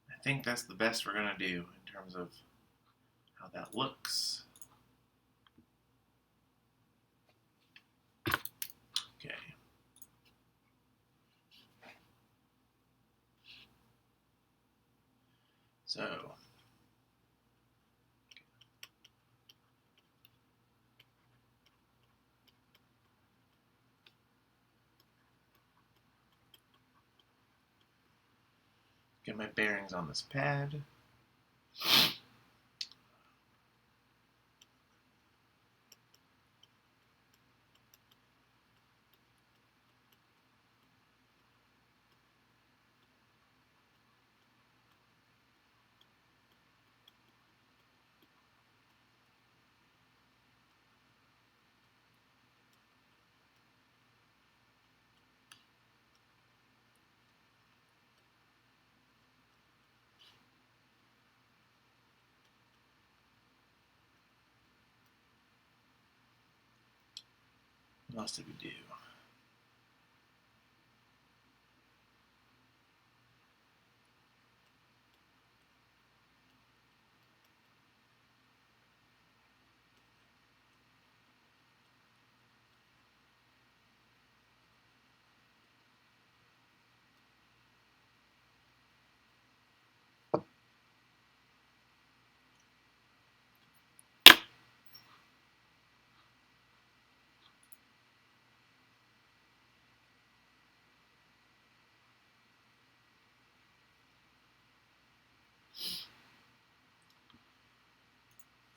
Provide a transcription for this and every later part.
I think that's the best we're going to do in terms of how that looks. Okay. So get my bearings on this pad. What else did we do?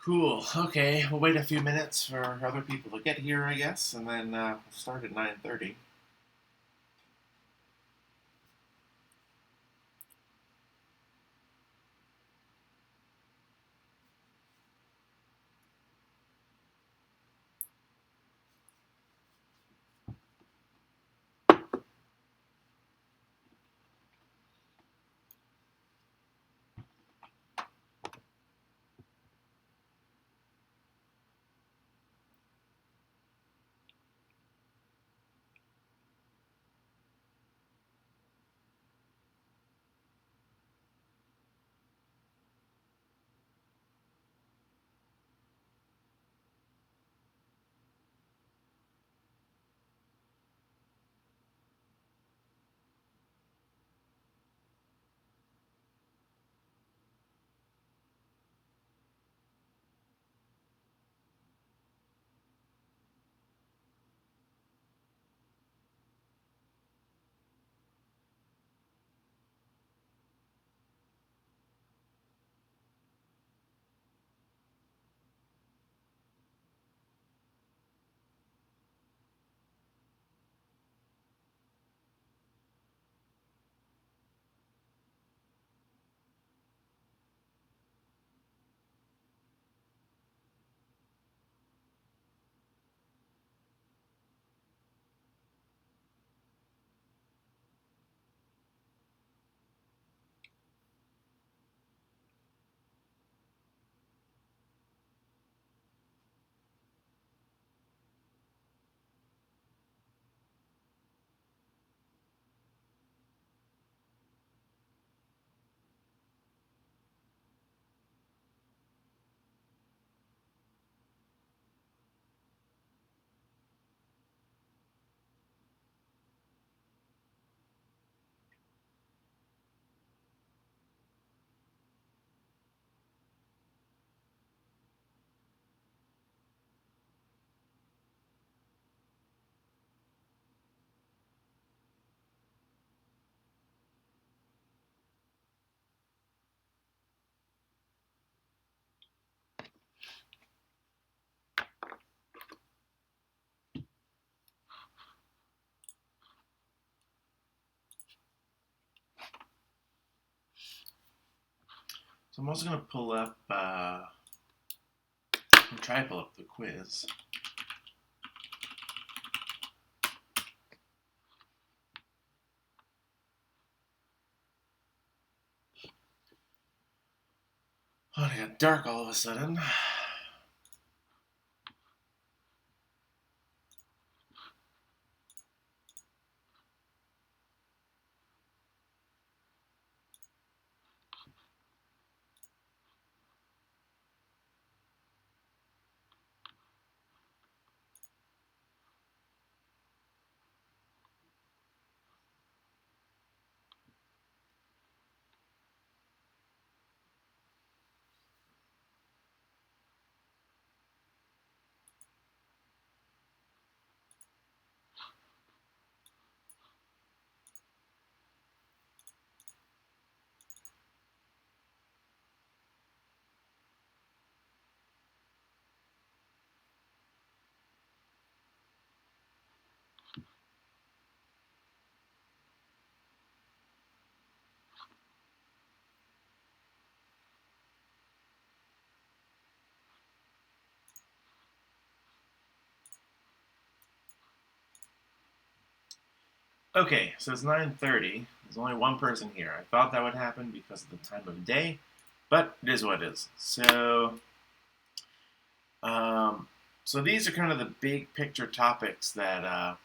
Cool. Okay, we'll wait a few minutes for other people to get here, I guess, and then we'll start at 9:30. So I'm also going to pull up, try to pull up the quiz. Oh, it got dark all of a sudden. Okay, so it's 9:30. There's only one person here. I thought that would happen because of the time of day, but it is what it is. Um, so these are kind of the big picture topics that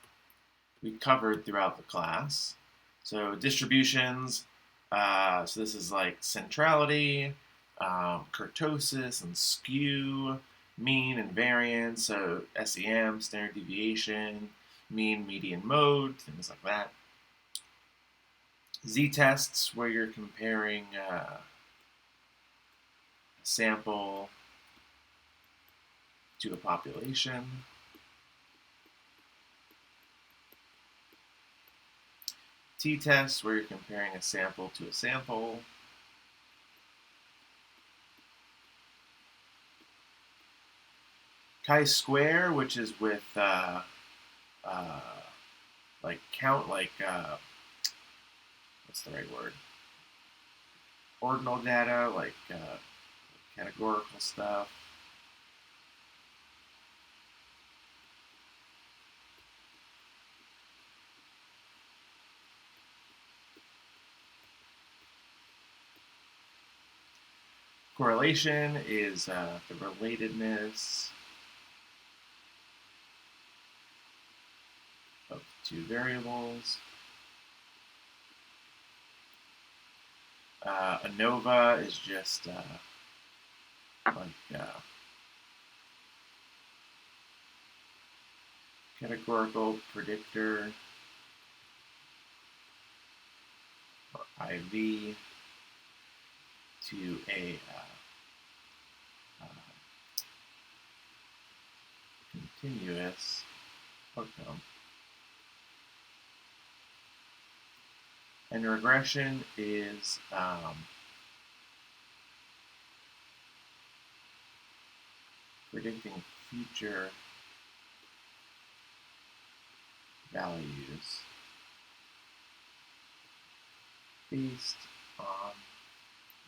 we covered throughout the class. So distributions. So this is like centrality, kurtosis and skew, mean and variance. So SEM, standard deviation, mean, median, mode, things like that. Z-tests, where you're comparing a sample to a population. T-tests, where you're comparing a sample to a sample. Chi-square, which is with like count, like what's the right word? Ordinal data, like categorical stuff. Correlation is the relatedness of two variables. Anova is just categorical predictor, or IV, to a continuous outcome. And regression is predicting future values based on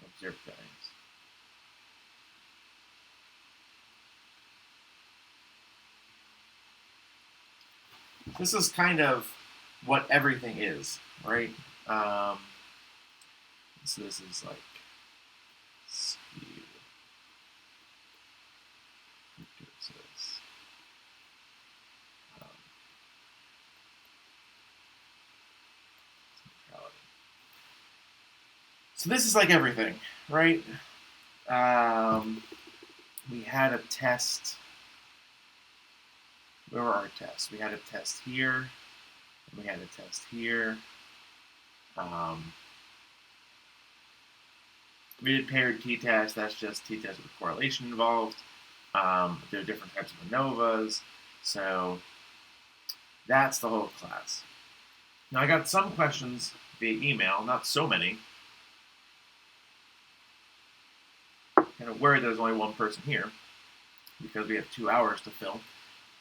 observed values. This is kind of what everything is, right? So this is like skew, kurtosis, centrality. So this is like everything, right? We had a test. Where were our tests? We had a test here. And we had a test here. We did paired t-test. That's just t-test with correlation involved. There are different types of ANOVAs. So that's the whole class. Now I got some questions via email, not so many. Kind of worried there's only one person here because we have 2 hours to fill.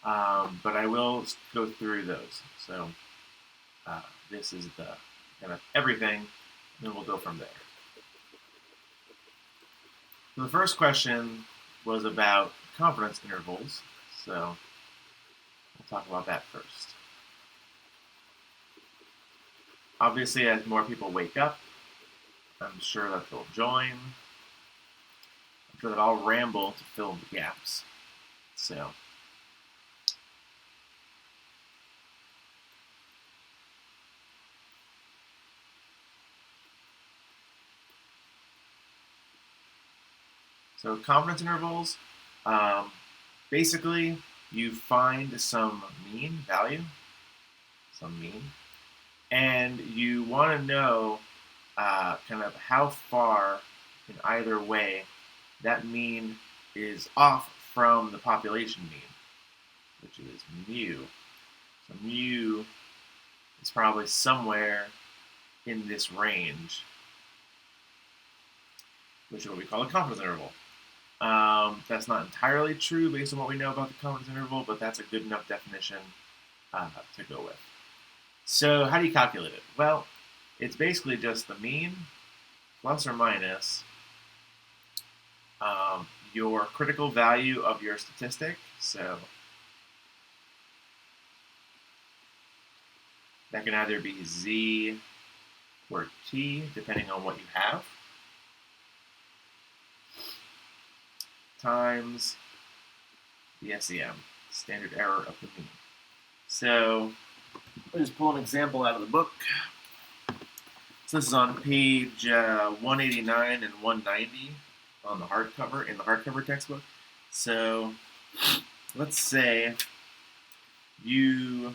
But I will go through those. So this is the kind of everything, and then we'll go from there. So the first question was about confidence intervals. So we'll talk about that first. Obviously, as more people wake up, I'm sure that they'll join. I'm sure that I'll ramble to fill the gaps. So confidence intervals, basically you find some mean value, and you want to know kind of how far in either way that mean is off from the population mean, which is mu. So mu is probably somewhere in this range, which is what we call a confidence interval. That's not entirely true based on what we know about the confidence interval, but that's a good enough definition to go with. So how do you calculate it? Well, it's basically just the mean plus or minus your critical value of your statistic. So That can either be z or t, depending on what you have, times the SEM, standard error of the mean. So let me just pull an example out of the book. So this is on page 189 and 190 on the hardcover, in the hardcover textbook. So let's say you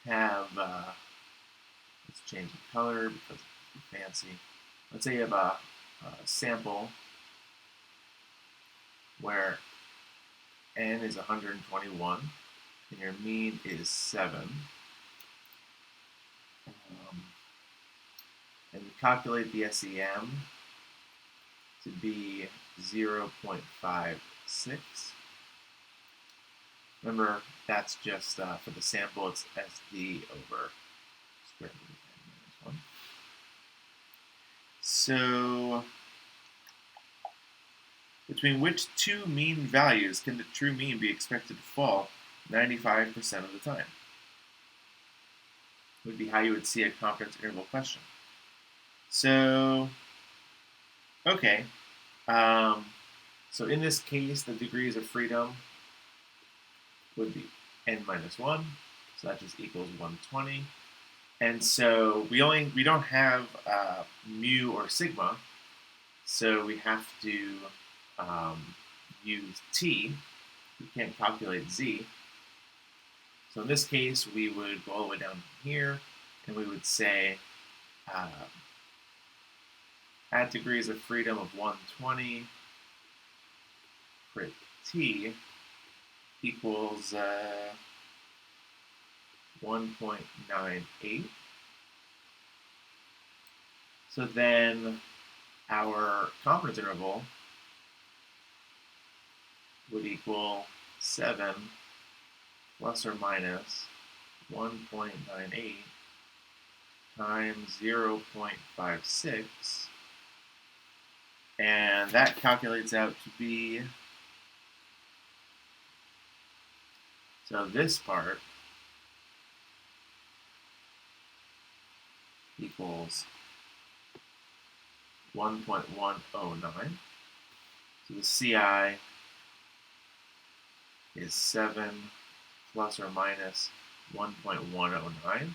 have, let's change the color because it's too fancy. Let's say you have a sample where n is 121 and your mean is 7. And you calculate the SEM to be 0.56. Remember, that's just for the sample, it's SD over square root of n minus 1. So, between which two mean values can the true mean be expected to fall 95% of the time? Would be how you would see a confidence interval question. So, okay. So in this case, the degrees of freedom would be n minus 1. So that just equals 120. And so we don't have mu or sigma. So we have to use t. We can't calculate z. So in this case, we would go all the way down here, and we would say at degrees of freedom of 120, crit t equals 1.98. So then our confidence interval would equal 7 plus or minus 1.98 times 0.56, and that calculates out to be, so this part equals 1.109. So the CI is 7 plus or minus 1.109.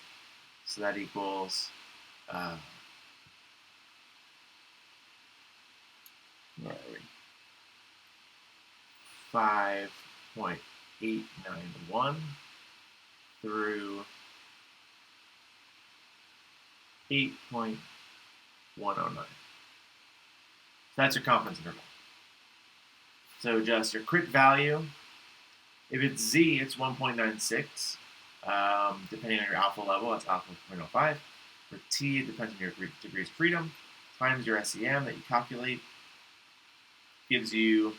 So that equals where are we? 5.891 through 8.109. So that's your confidence interval. So just your crit value. If it's Z, it's 1.96. Depending on your alpha level, that's alpha 0.05. For T, it depends on your degrees of freedom, times your SEM that you calculate, gives you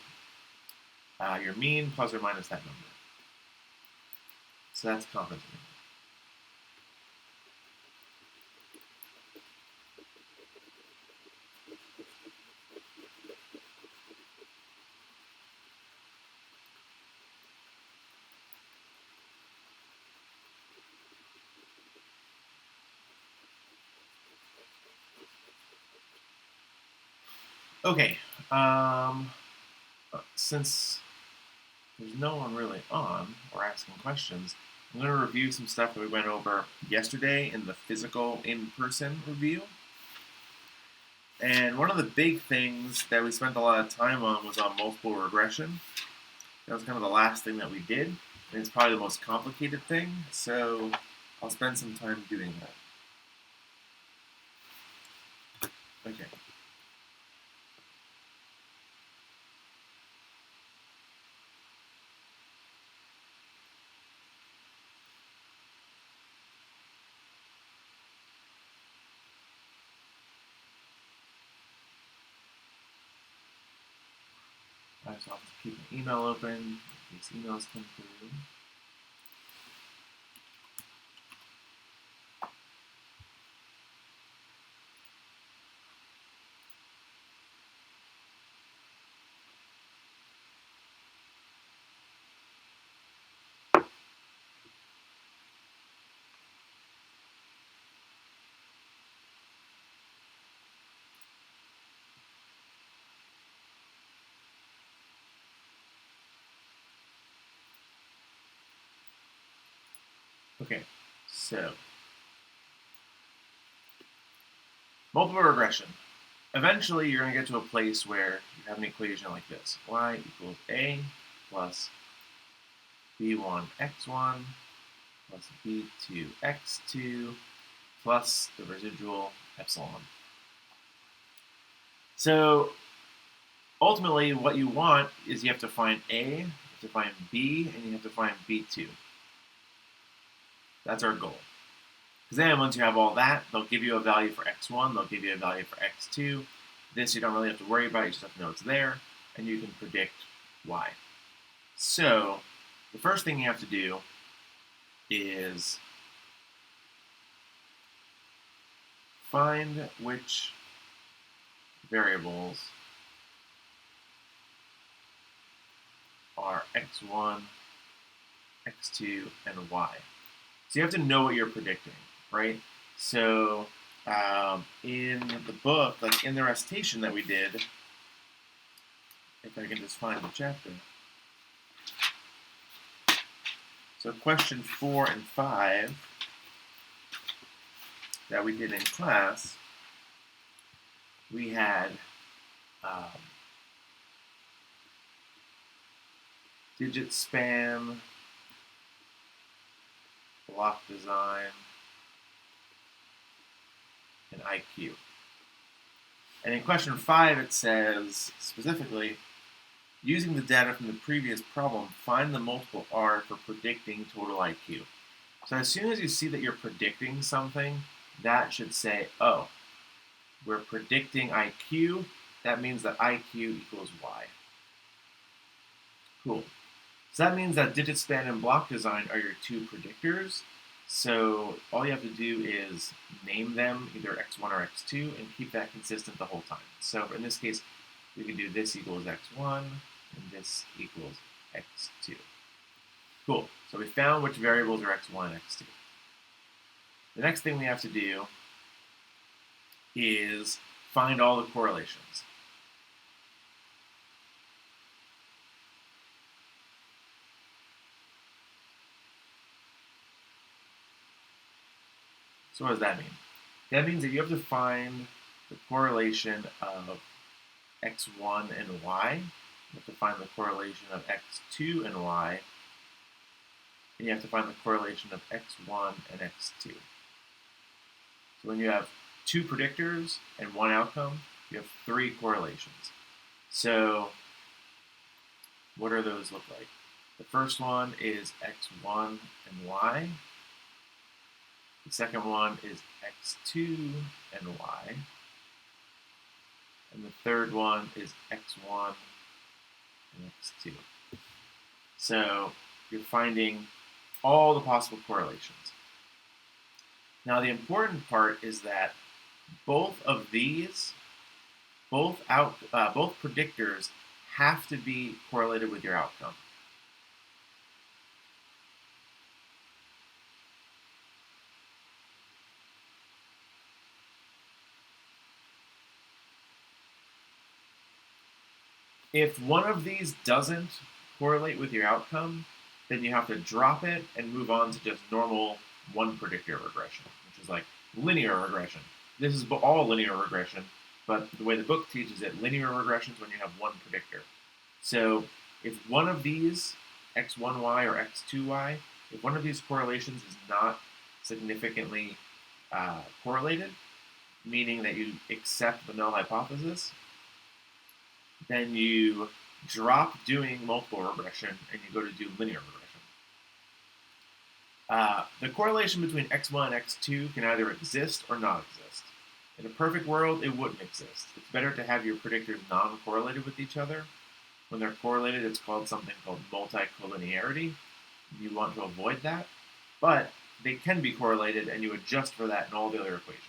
your mean plus or minus that number. So that's confidence interval. Okay, since there's no one really on or asking questions, I'm going to review some stuff that we went over yesterday in the physical in-person review. And one of the big things that we spent a lot of time on was on multiple regression. That was kind of the last thing that we did, and it's probably the most complicated thing, so I'll spend some time doing that. Okay. I just have to keep my email open in case emails come through. So, multiple regression. Eventually, you're going to get to a place where you have an equation like this. Y equals A plus B1 x1 plus B2 x2 plus the residual epsilon. So ultimately, what you want is you have to find A, you have to find B, and you have to find B2. That's our goal. Because then once you have all that, they'll give you a value for x1, they'll give you a value for x2. This you don't really have to worry about, you just have to know it's there, and you can predict y. So the first thing you have to do is find which variables are x1, x2, and y. So you have to know what you're predicting, right? So in the book, like in the recitation that we did, if I can just find the chapter. So question 4 and 5 that we did in class, we had digit span, block design, and IQ. And in question 5, it says specifically, using the data from the previous problem, find the multiple R for predicting total IQ. So as soon as you see that you're predicting something, that should say, oh, we're predicting IQ. That means that IQ equals Y. Cool. So that means that digit span and block design are your two predictors. So all you have to do is name them either x1 or x2 and keep that consistent the whole time. So in this case, we can do this equals x1 and this equals x2. Cool. So we found which variables are x1 and x2. The next thing we have to do is find all the correlations. So what does that mean? That means that you have to find the correlation of x1 and y. You have to find the correlation of x2 and y. And you have to find the correlation of x1 and x2. So when you have two predictors and one outcome, you have three correlations. So what do those look like? The first one is x1 and y. The second one is x2 and y. And the third one is x1 and x2. So you're finding all the possible correlations. Now the important part is that both of these, both predictors have to be correlated with your outcome. If one of these doesn't correlate with your outcome, then you have to drop it and move on to just normal one predictor regression, which is like linear regression. This is all linear regression, but the way the book teaches it, linear regression is when you have one predictor. So if one of these, x1y or x2y, if one of these correlations is not significantly correlated, meaning that you accept the null hypothesis, then you drop doing multiple regression and you go to do linear regression. The correlation between x1 and x2 can either exist or not exist. In a perfect world, it wouldn't exist. It's better to have your predictors non-correlated with each other. When they're correlated, it's called something called multicollinearity. You want to avoid that. But they can be correlated, and you adjust for that in all the other equations.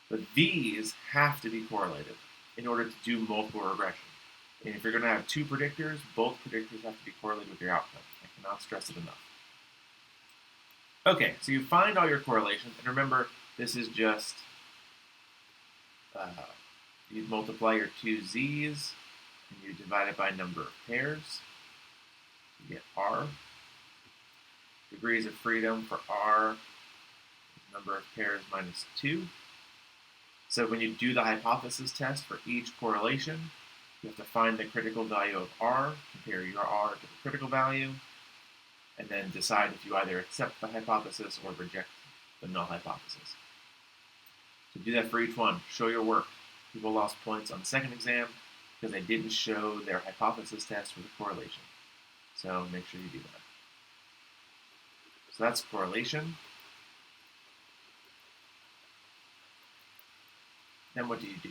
But these have to be correlated in order to do multiple regression. And if you're going to have two predictors, both predictors have to be correlated with your outcome. I cannot stress it enough. Okay, so you find all your correlations, and remember, this is just, you multiply your two z's, and you divide it by number of pairs. You get R. Degrees of freedom for R number of pairs minus 2. So when you do the hypothesis test for each correlation, you have to find the critical value of R, compare your R to the critical value, and then decide if you either accept the hypothesis or reject the null hypothesis. So do that for each one. Show your work. People lost points on the second exam because they didn't show their hypothesis test for the correlation. So make sure you do that. So that's correlation. Then what do you do?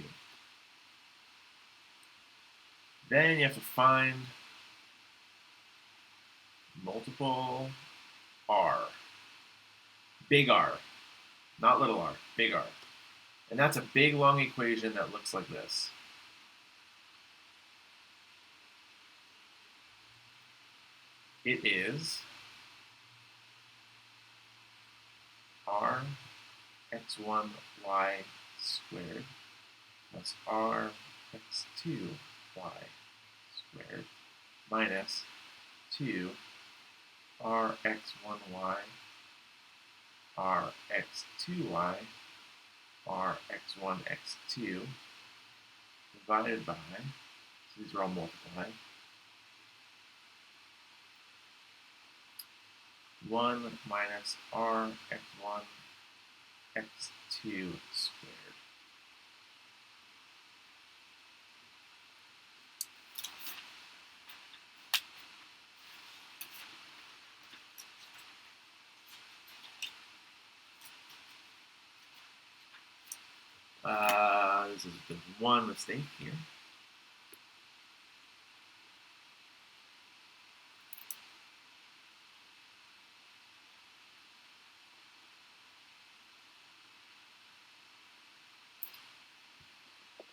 Then you have to find multiple R. Big R. Not little r, big R. And that's a big, long equation that looks like this. It is r x1 y squared plus r x2 y squared minus 2 r x1 y r x2 y r x1 x2 divided by, so these are all multiplied, 1 minus r x1 x2 squared. This is just one mistake here.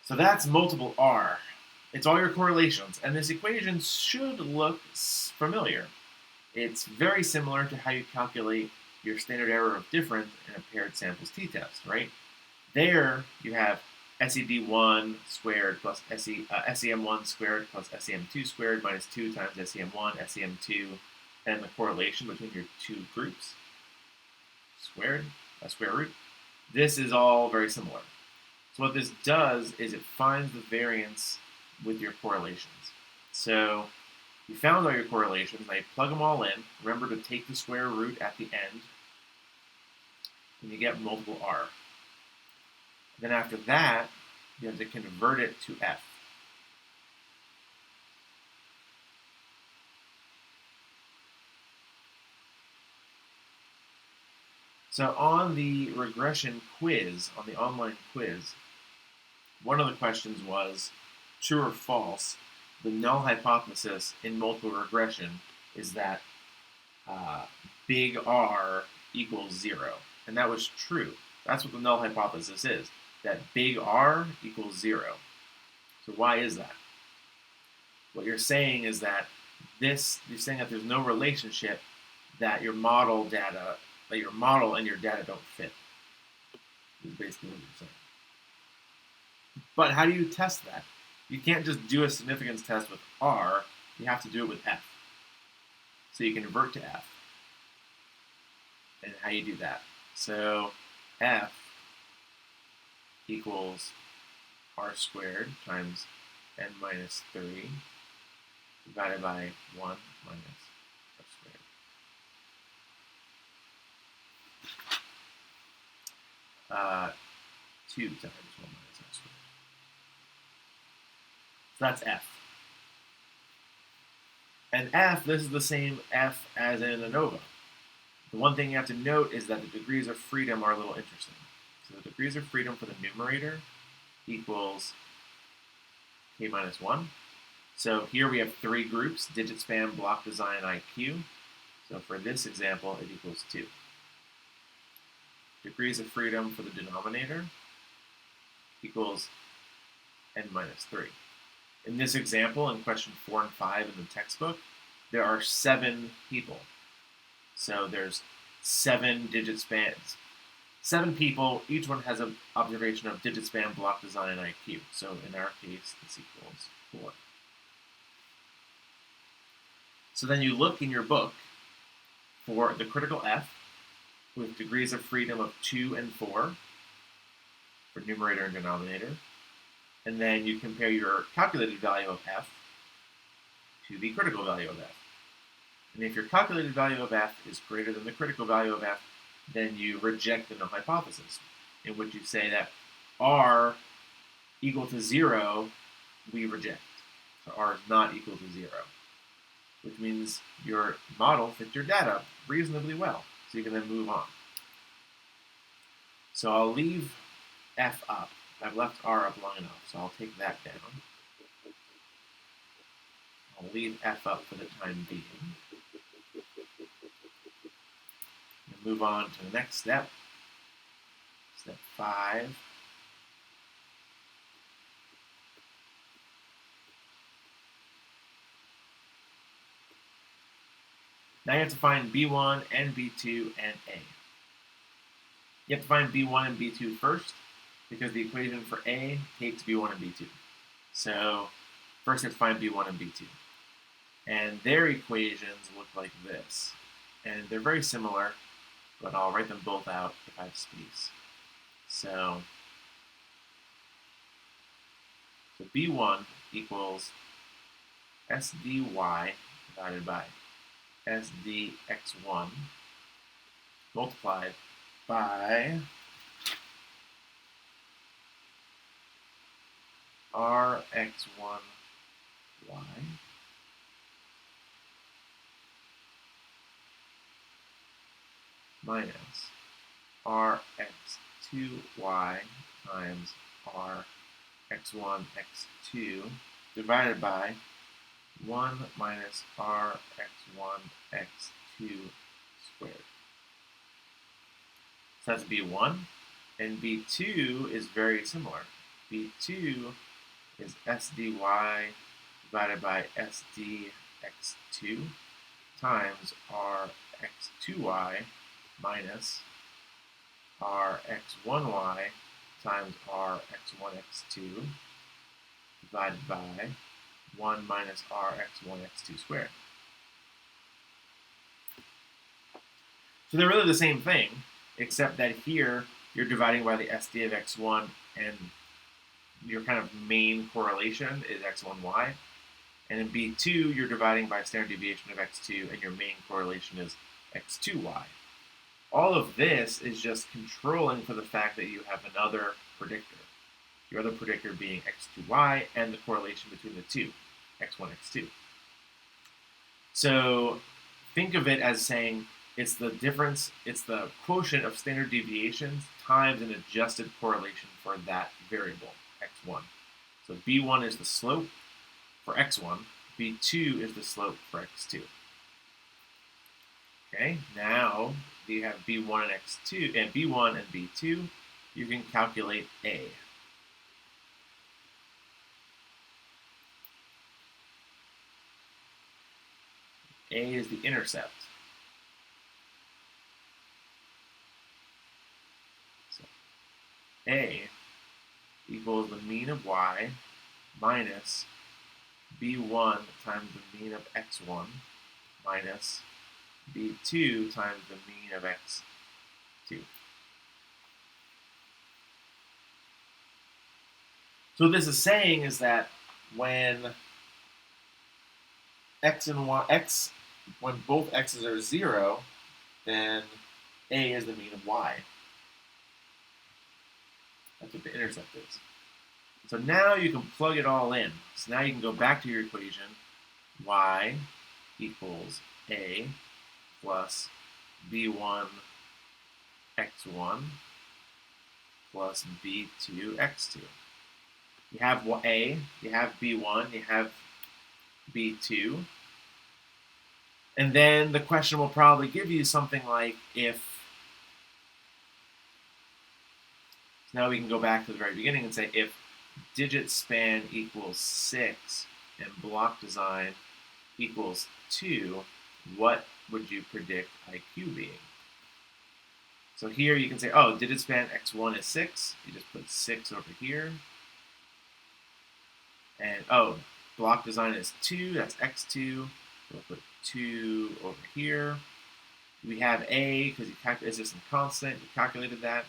So that's multiple R. It's all your correlations, and this equation should look familiar. It's very similar to how you calculate your standard error of difference in a paired samples t-test, right? There you have SED1 squared plus SEM1 squared plus SEM2 squared minus 2 times SEM1, SEM2, and the correlation between your two groups squared, square root. This is all very similar. So what this does is it finds the variance with your correlations. So you found all your correlations, now you plug them all in. Remember to take the square root at the end, and you get multiple R. Then after that, you have to convert it to F. So on the regression quiz, on the online quiz, one of the questions was, true or false, the null hypothesis in multiple regression is that big R equals 0. And that was true. That's what the null hypothesis is, that big R equals 0. So why is that? What you're saying is that you're saying that there's no relationship, that your model and your data don't fit. Is basically what you're saying. But how do you test that? You can't just do a significance test with R, you have to do it with F. So you convert to F. And how you do that? So F equals R squared times n minus 3 divided by 1 minus R squared. 2 times 1 minus R squared. So that's F. And F, this is the same F as in ANOVA. The one thing you have to note is that the degrees of freedom are a little interesting. So the degrees of freedom for the numerator equals k minus 1. So here we have 3 groups, digit span, block design, IQ. So for this example, it equals 2. Degrees of freedom for the denominator equals n minus 3. In this example, in question 4 and 5 in the textbook, there are 7 people. So there's 7 digit spans. 7 people, each one has an observation of digit span, block design, and IQ. So in our case, this equals 4. So then you look in your book for the critical F, with degrees of freedom of 2 and 4 for numerator and denominator. And then you compare your calculated value of f to the critical value of f. And if your calculated value of f is greater than the critical value of f, then you reject the null hypothesis, in which you say that r equal to 0, we reject. So r is not equal to 0, which means your model fits your data reasonably well. So you can then move on. So I'll leave f up. I've left r up long enough, so I'll take that down. I'll leave f up for the time being. And move on to the next step. Step 5. Now you have to find B1 and B2 and A. You have to find B1 and B2 first, because the equation for A takes B1 and B2. So first you have to find B1 and B2. And their equations look like this. And they're very similar, but I'll write them both out if I have space. So B1 equals SDY divided by SDX1 multiplied by RX1Y minus RX2Y times RX1, X2 divided by 1 minus RX1, X2 squared. So that's B1. And B2 is very similar. B2 is SDY divided by SDX2 times RX2Y minus RX1Y times RX1X2 divided by 1 minus RX1X2 squared. So they're really the same thing, except that here you're dividing by the SD of x1 and your kind of main correlation is x1y. And in B2, you're dividing by standard deviation of x2 and your main correlation is x2y. All of this is just controlling for the fact that you have another predictor. Your other predictor being x2y and the correlation between the two, x1, x2. So think of it as saying it's the difference, it's the quotient of standard deviations times an adjusted correlation for that variable, x1. So B1 is the slope for x1, B2 is the slope for x2. Okay, now you have B1 and x2, and B1 and B2, you can calculate A. A is the intercept. So A equals the mean of y minus B1 times the mean of x1 minus B2 times the mean of x2. So what this is saying is that when when both x's are 0, then A is the mean of y. That's what the intercept is. So now you can plug it all in. So now you can go back to your equation, y equals A plus B1 x1 plus B2 x2. You have A, you have B1, you have B2. And then the question will probably give you something like if, so now we can go back to the very beginning and say if digit span equals 6 and block design equals 2, what would you predict IQ being? So here you can say, oh, digit span x1 is 6. You just put 6 over here. And, oh, block design is 2. That's x2. We'll put 2 over here. we have A because it's just a constant. You calculated that.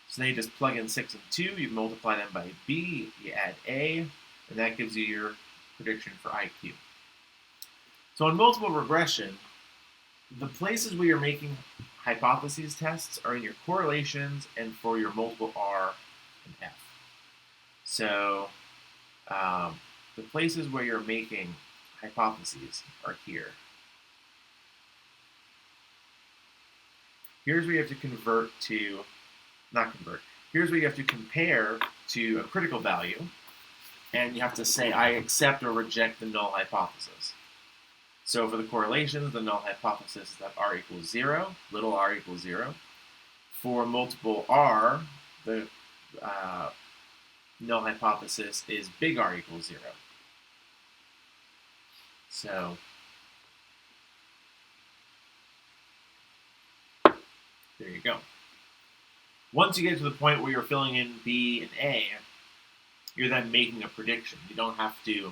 So then you just plug in 6 and 2. You multiply them by B. You add A, and that gives you your prediction for IQ. So in multiple regression, the places where you're making hypotheses tests are in your correlations and for your multiple R and F. So the places where you're making hypotheses are here. Here's where you have to here's where you have to compare to a critical value, and you have to say, I accept or reject the null hypothesis. So for the correlations, the null hypothesis is that R equals 0, little r equals 0. For multiple R, the null hypothesis is big R equals 0. So there you go. Once you get to the point where you're filling in B and A, you're then making a prediction. You don't have to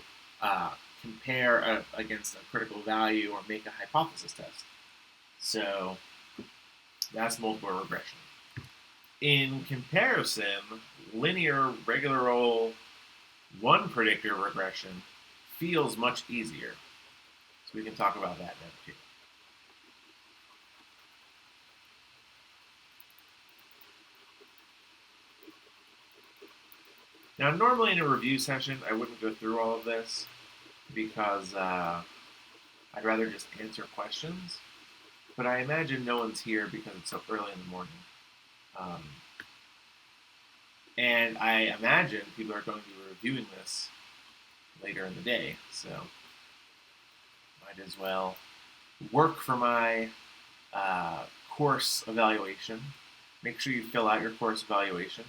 compare against a critical value or make a hypothesis test. So that's multiple regression. In comparison, linear, regular old one predictor regression feels much easier. So we can talk about that now too. Now, normally in a review session, I wouldn't go through all of this because I'd rather just answer questions. But I imagine no one's here because it's so early in the morning. And I imagine people are going to be reviewing this later in the day, so might as well work for my course evaluation. Make sure you fill out your course evaluation.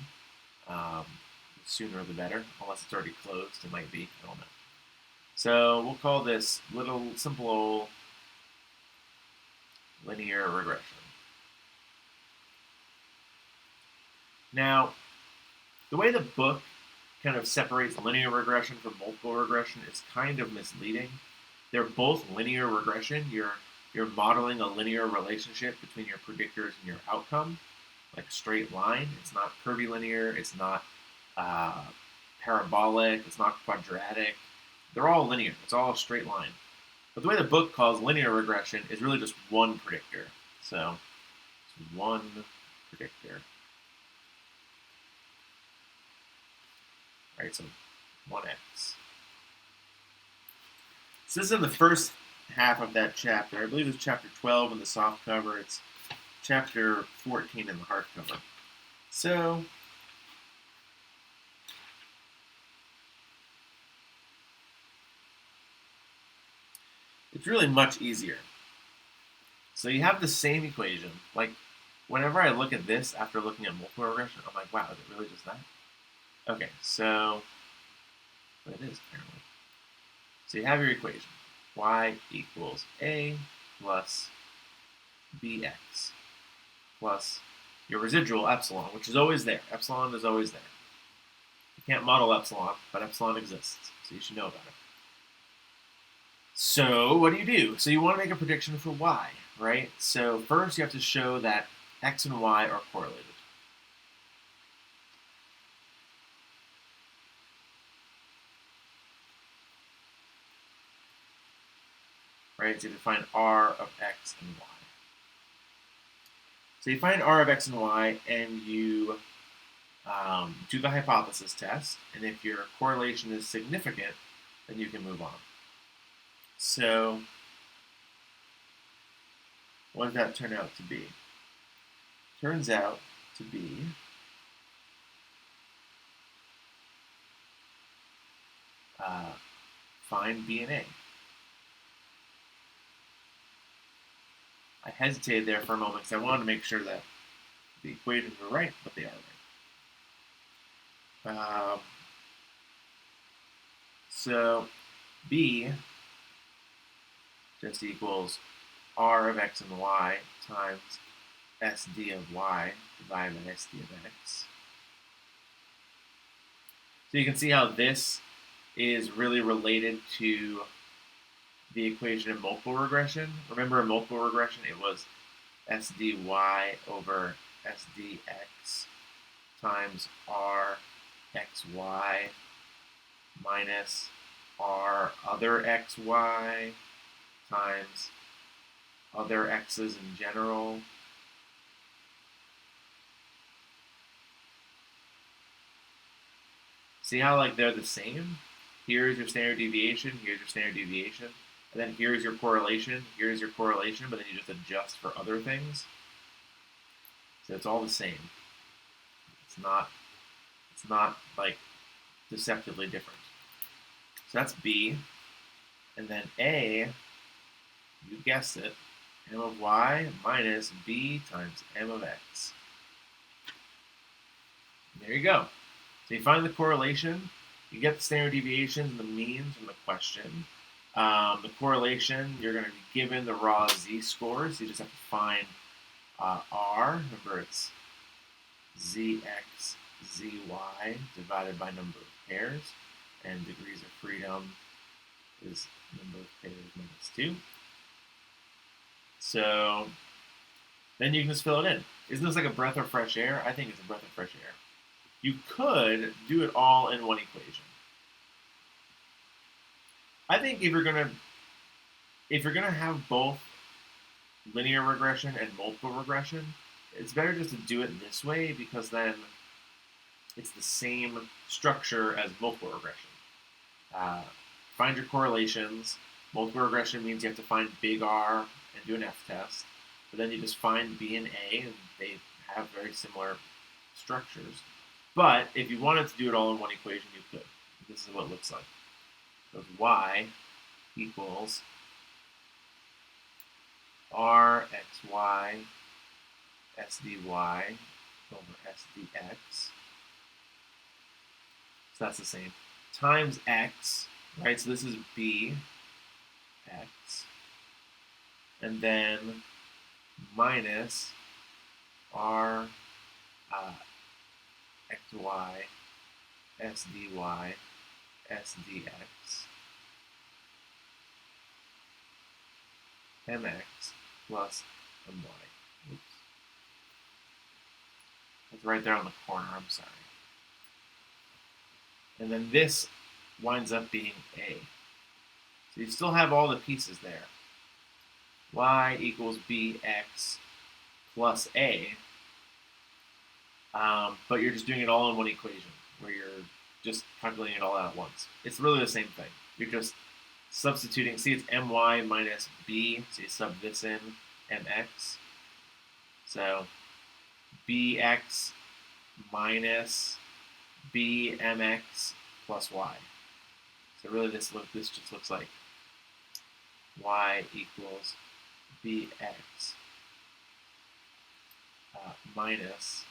Sooner the better, unless it's already closed. It might be, I don't know. So we'll call this little simple old linear regression. Now, the way the book kind of separates linear regression from multiple regression is kind of misleading. They're both linear regression. You're modeling a linear relationship between your predictors and your outcome, like a straight line. It's not curvilinear. It's not parabolic. It's not quadratic. They're all linear. It's all a straight line. But the way the book calls linear regression is really just one predictor. So it's one predictor. Right, so 1x. So this is in the first half of that chapter. I believe it's chapter 12 in the soft cover. It's chapter 14 in the hardcover. So it's really much easier. So you have the same equation. Like, whenever I look at this after looking at multiple regression, I'm like, wow, is it really just that? Okay, so, but it is apparently. So you have your equation. Y equals A plus BX plus your residual epsilon, which is always there. Epsilon is always there. You can't model epsilon, but epsilon exists, so you should know about it. So what do? So you want to make a prediction for y, right? So first you have to show that x and y are correlated. Right, so you define r of x and y. So you find r of x and y, and you do the hypothesis test, and if your correlation is significant, then you can move on. So what does that turn out to be? Turns out to be find B and A. I hesitated there for a moment because I wanted to make sure that the equations were right, but they are right. So B just equals r of x and y times sd of y divided by sd of x. So you can see how this is really related to the equation in multiple regression. Remember, in multiple regression, it was sdy over sdx times rxy minus r other xy times other x's in general. See how like they're the same? Here's your standard deviation, here's your standard deviation, and then here's your correlation, but then you just adjust for other things. So it's all the same. It's not like deceptively different. So that's B. And then A, you guessed it, m of y minus b times m of x. And there you go. So you find the correlation, you get the standard deviations and the means from the question. The correlation, you're going to be given the raw z-scores. You just have to find r. Remember, it's zx, zy divided by number of pairs. And degrees of freedom is number of pairs minus 2. So then you can just fill it in. Isn't this like a breath of fresh air? I think it's a breath of fresh air. You could do it all in one equation. I think if you're gonna have both linear regression and multiple regression, it's better just to do it this way because then it's the same structure as multiple regression. Find your correlations. Multiple regression means you have to find big R and do an f-test. But then you just find B and A, and they have very similar structures. But if you wanted to do it all in one equation, you could. This is what it looks like. So y equals rxy sdy over sdx. So that's the same. Times x, right? So this is b x. And then minus r xy sdy sdx mx plus my. Oops. That's right there on the corner, I'm sorry. And then this winds up being A. So you still have all the pieces there. Y equals bx plus A. But you're just doing it all in one equation, where you're just calculating it all out at once. It's really the same thing. You're just substituting. See, it's my minus b, so you sub this in, mx. So bx minus bmx plus y. So really this just looks like y equals bx minus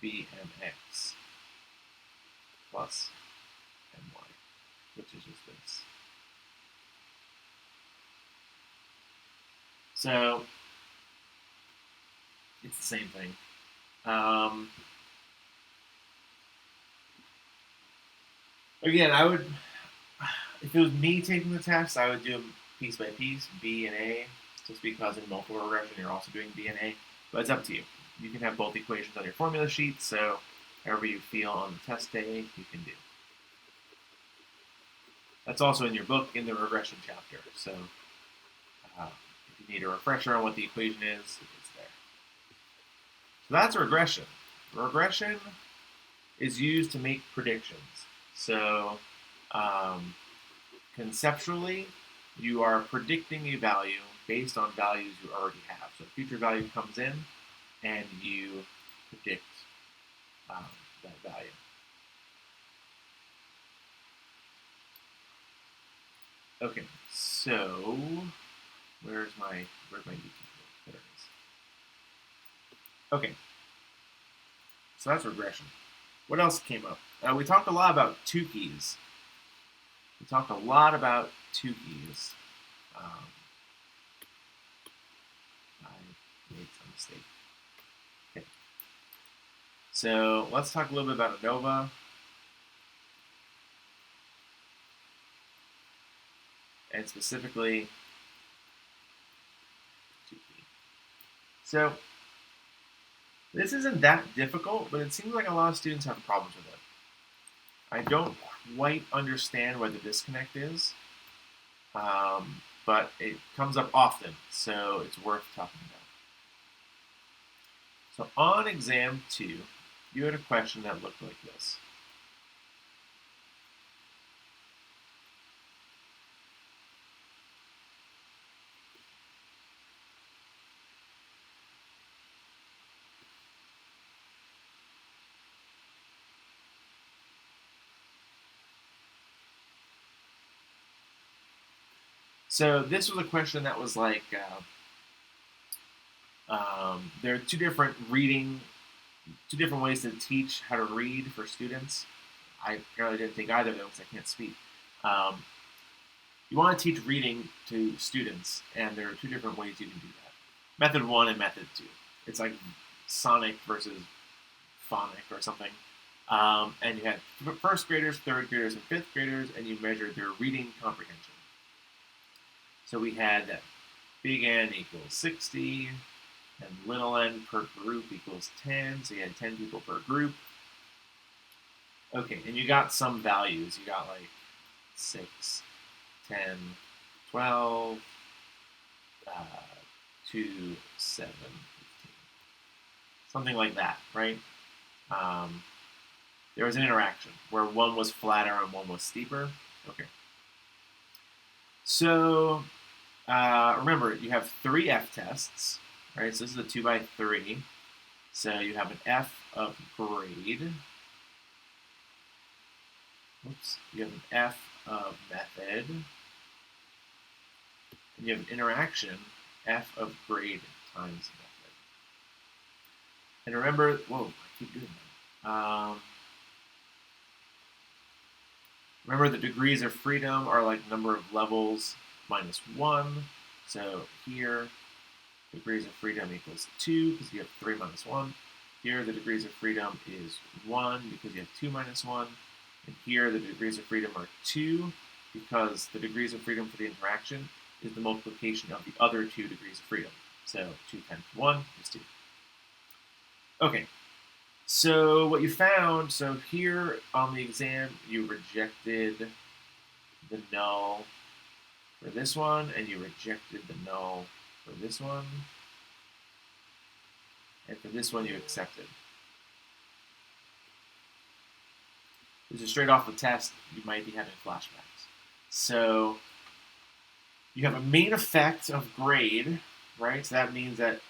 bmx plus my, which is just this. So it's the same thing. Again, I would, if it was me taking the test, I would do them piece by piece, B and A, just because in multiple regression you're also doing B and A, but it's up to you. You can have both equations on your formula sheet, so however you feel on the test day, you can do. That's also in your book in the regression chapter, so if you need a refresher on what the equation is, it's there. So that's regression. Regression is used to make predictions. So conceptually, you are predicting a value based on values you already have. So a future value comes in, and you predict that value. Okay, so where's my YouTube? There it is. Okay, so that's regression. What else came up? We talked a lot about two keys. I made some mistake. Okay. So let's talk a little bit about ANOVA. And specifically, two key. So this isn't that difficult, but it seems like a lot of students have problems with it. I don't quite understand where the disconnect is, but it comes up often, so it's worth talking about. So on exam 2, you had a question that looked like this. So this was a question that was like, there are two different ways to teach how to read for students. I apparently didn't think either of them because I can't speak. You want to teach reading to students, and there are two different ways you can do that. Method 1 and method 2. It's like sonic versus phonic or something. And you had first graders, third graders, and fifth graders, and you measured their reading comprehension. So we had that big N equals 60, and little n per group equals 10, so you had 10 people per group. Okay, and you got some values. You got like 6, 10, 12, 2, 7, 15. Something like that, right? There was an interaction where one was flatter and one was steeper. Okay. So remember, you have 3 f-tests, right? So this is a 2 by 3. So you have an f of grade. Oops. You have an f of method. And you have an interaction, f of grade times method. And remember, whoa, I keep doing that. Remember, the degrees of freedom are like number of levels minus 1. So here, degrees of freedom equals 2 because you have 3 minus 1. Here, the degrees of freedom is 1 because you have 2 minus 1. And here, the degrees of freedom are 2 because the degrees of freedom for the interaction is the multiplication of the other 2 degrees of freedom. So 2 times 1 is 2. Okay, so what you found, so here on the exam, you rejected the null for this one, and you rejected the null for this one. And for this one, you accepted. This is straight off the test. You might be having flashbacks. So you have a main effect of grade, right? So that means that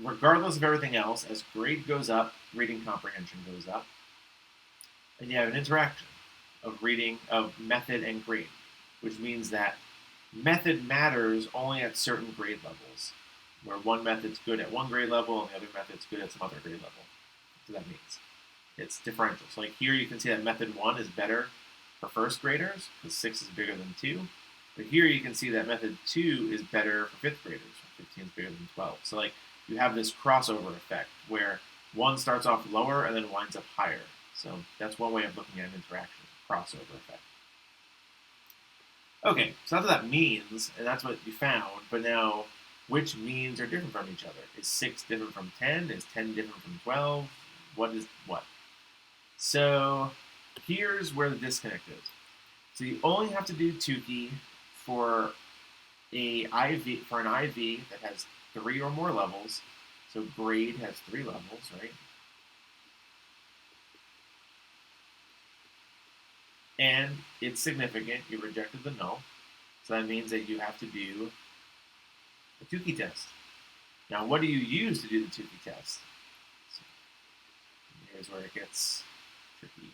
regardless of everything else, as grade goes up, reading comprehension goes up. And you have an interaction of reading of method and grade, which means that method matters only at certain grade levels, where one method's good at one grade level and the other method's good at some other grade level. So that means it's differential. So like here you can see that method 1 is better for first graders because 6 is bigger than 2. But here you can see that method 2 is better for fifth graders. 15 is bigger than 12. So like you have this crossover effect where one starts off lower and then winds up higher. So that's one way of looking at an interaction, crossover effect. Okay, so that's what that means, and that's what you found. But now, which means are different from each other? Is 6 different from 10? Is 10 different from 12? What is what? So here's where the disconnect is. So you only have to do Tukey for an IV that has 3 or more levels. So grade has 3 levels, right? And it's significant. You rejected the null. So that means that you have to do a Tukey test. Now, what do you use to do the Tukey test? So here's where it gets tricky.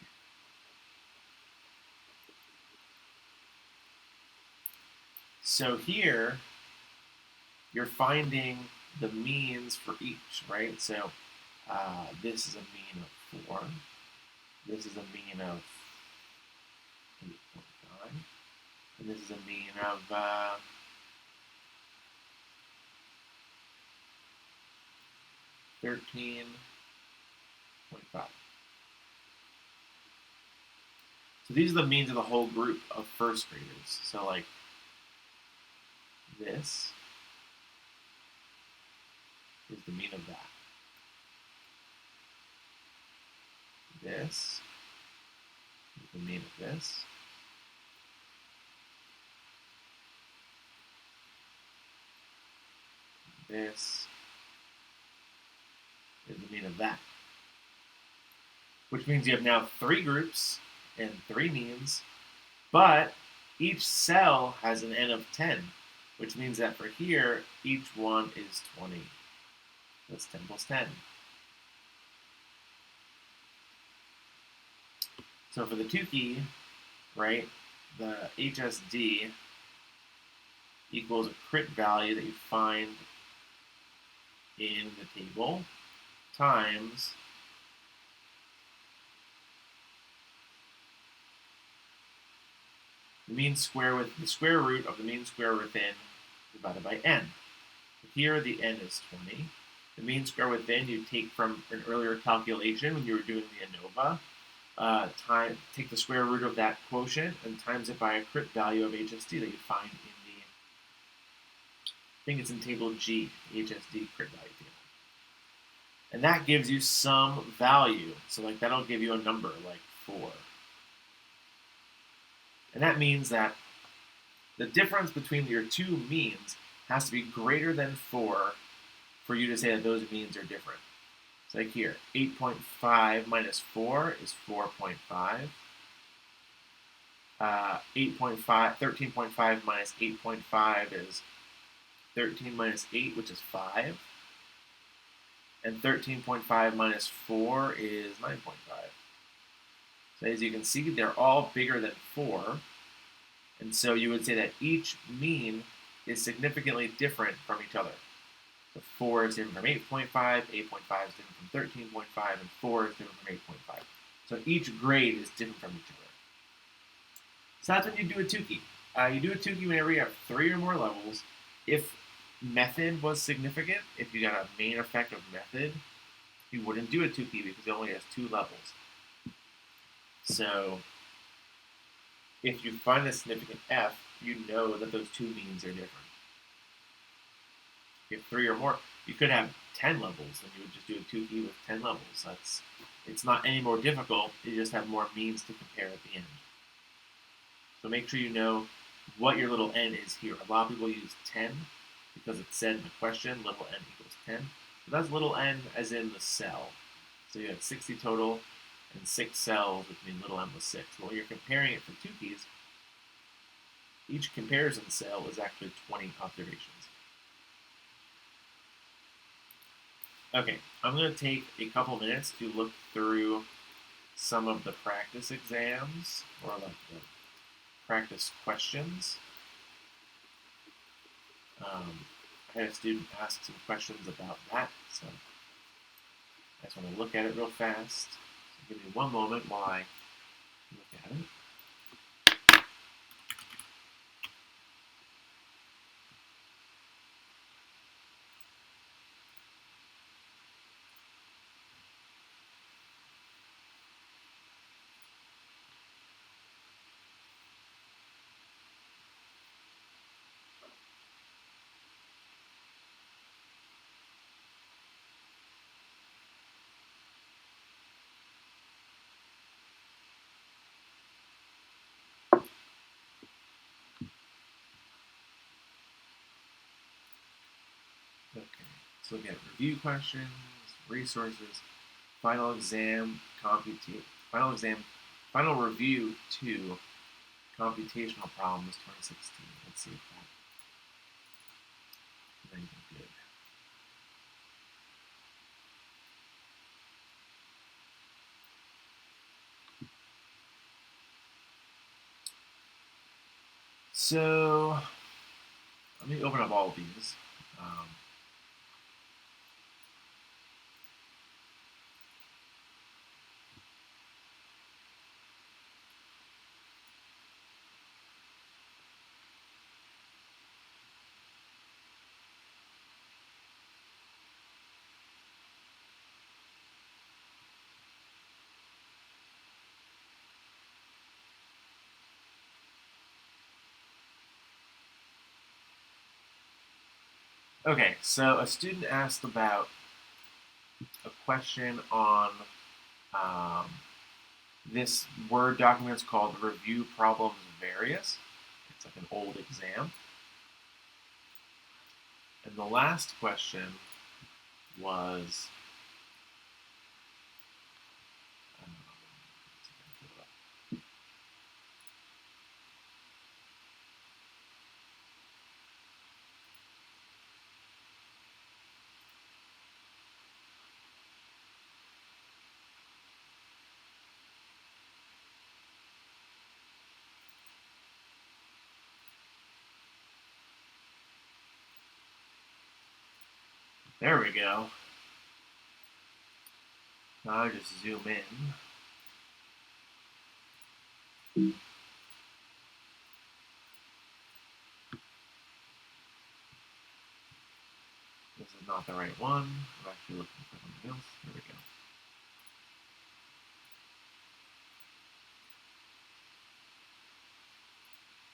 So here, you're finding the means for each, right? So this is a mean of 4. This is a mean of 8.5. And this is a mean of 13.5. So these are the means of the whole group of first graders. So like this is the mean of that. This is the mean of this. This is the mean of that. Which means you have now 3 groups and 3 means, but each cell has an n of 10, which means that for here, each one is 20. That's 10 plus 10. So for the Tukey, right, the HSD equals a crit value that you find in the table times the mean square with the square root of the mean square within divided by n. Here the n is 20. The mean square within you take from an earlier calculation when you were doing the ANOVA. Take the square root of that quotient and times it by a crit value of HSD that you find in the, I think it's in table G, HSD crit value table. And that gives you some value. So like that'll give you a number like 4. And that means that the difference between your 2 means has to be greater than 4 for you to say that those means are different. So like here, 8.5 minus 4 is 4.5. 13.5 minus 8.5 is 13 minus 8, which is 5. And 13.5 minus 4 is 9.5. So as you can see, they're all bigger than 4. And so you would say that each mean is significantly different from each other. So 4 is different from 8.5, 8.5 is different from 13.5, and 4 is different from 8.5. So each grade is different from each other. So that's when you do a Tukey. You do a Tukey whenever you have 3 or more levels. If method was significant, if you got a main effect of method, you wouldn't do a Tukey because it only has 2 levels. So if you find a significant F, you know that those 2 means are different. If you have 3 or more, you could have 10 levels, and you would just do a Tukey with 10 levels. It's not any more difficult. You just have more means to compare at the end. So make sure you know what your little n is here. A lot of people use 10 because it said in the question, little n equals 10. So that's little n as in the cell. So you have 60 total and 6 cells, which means little n was 6. But when you're comparing it for Tukeys, each comparison cell is actually 20 observations. Okay, I'm going to take a couple minutes to look through some of the practice exams, or like the practice questions. I had a student ask some questions about that, so I just want to look at it real fast. So give me one moment while I look at it. Okay, so look at review questions, resources, final exam, final review 2, computational problems 2016. Let's see if that is good. So let me open up all of these. Okay, so a student asked about a question on this Word document is called Review Problems Various. It's like an old exam. And the last question was there we go. Now I just zoom in. This is not the right one. I'm actually looking for something else. Here we go.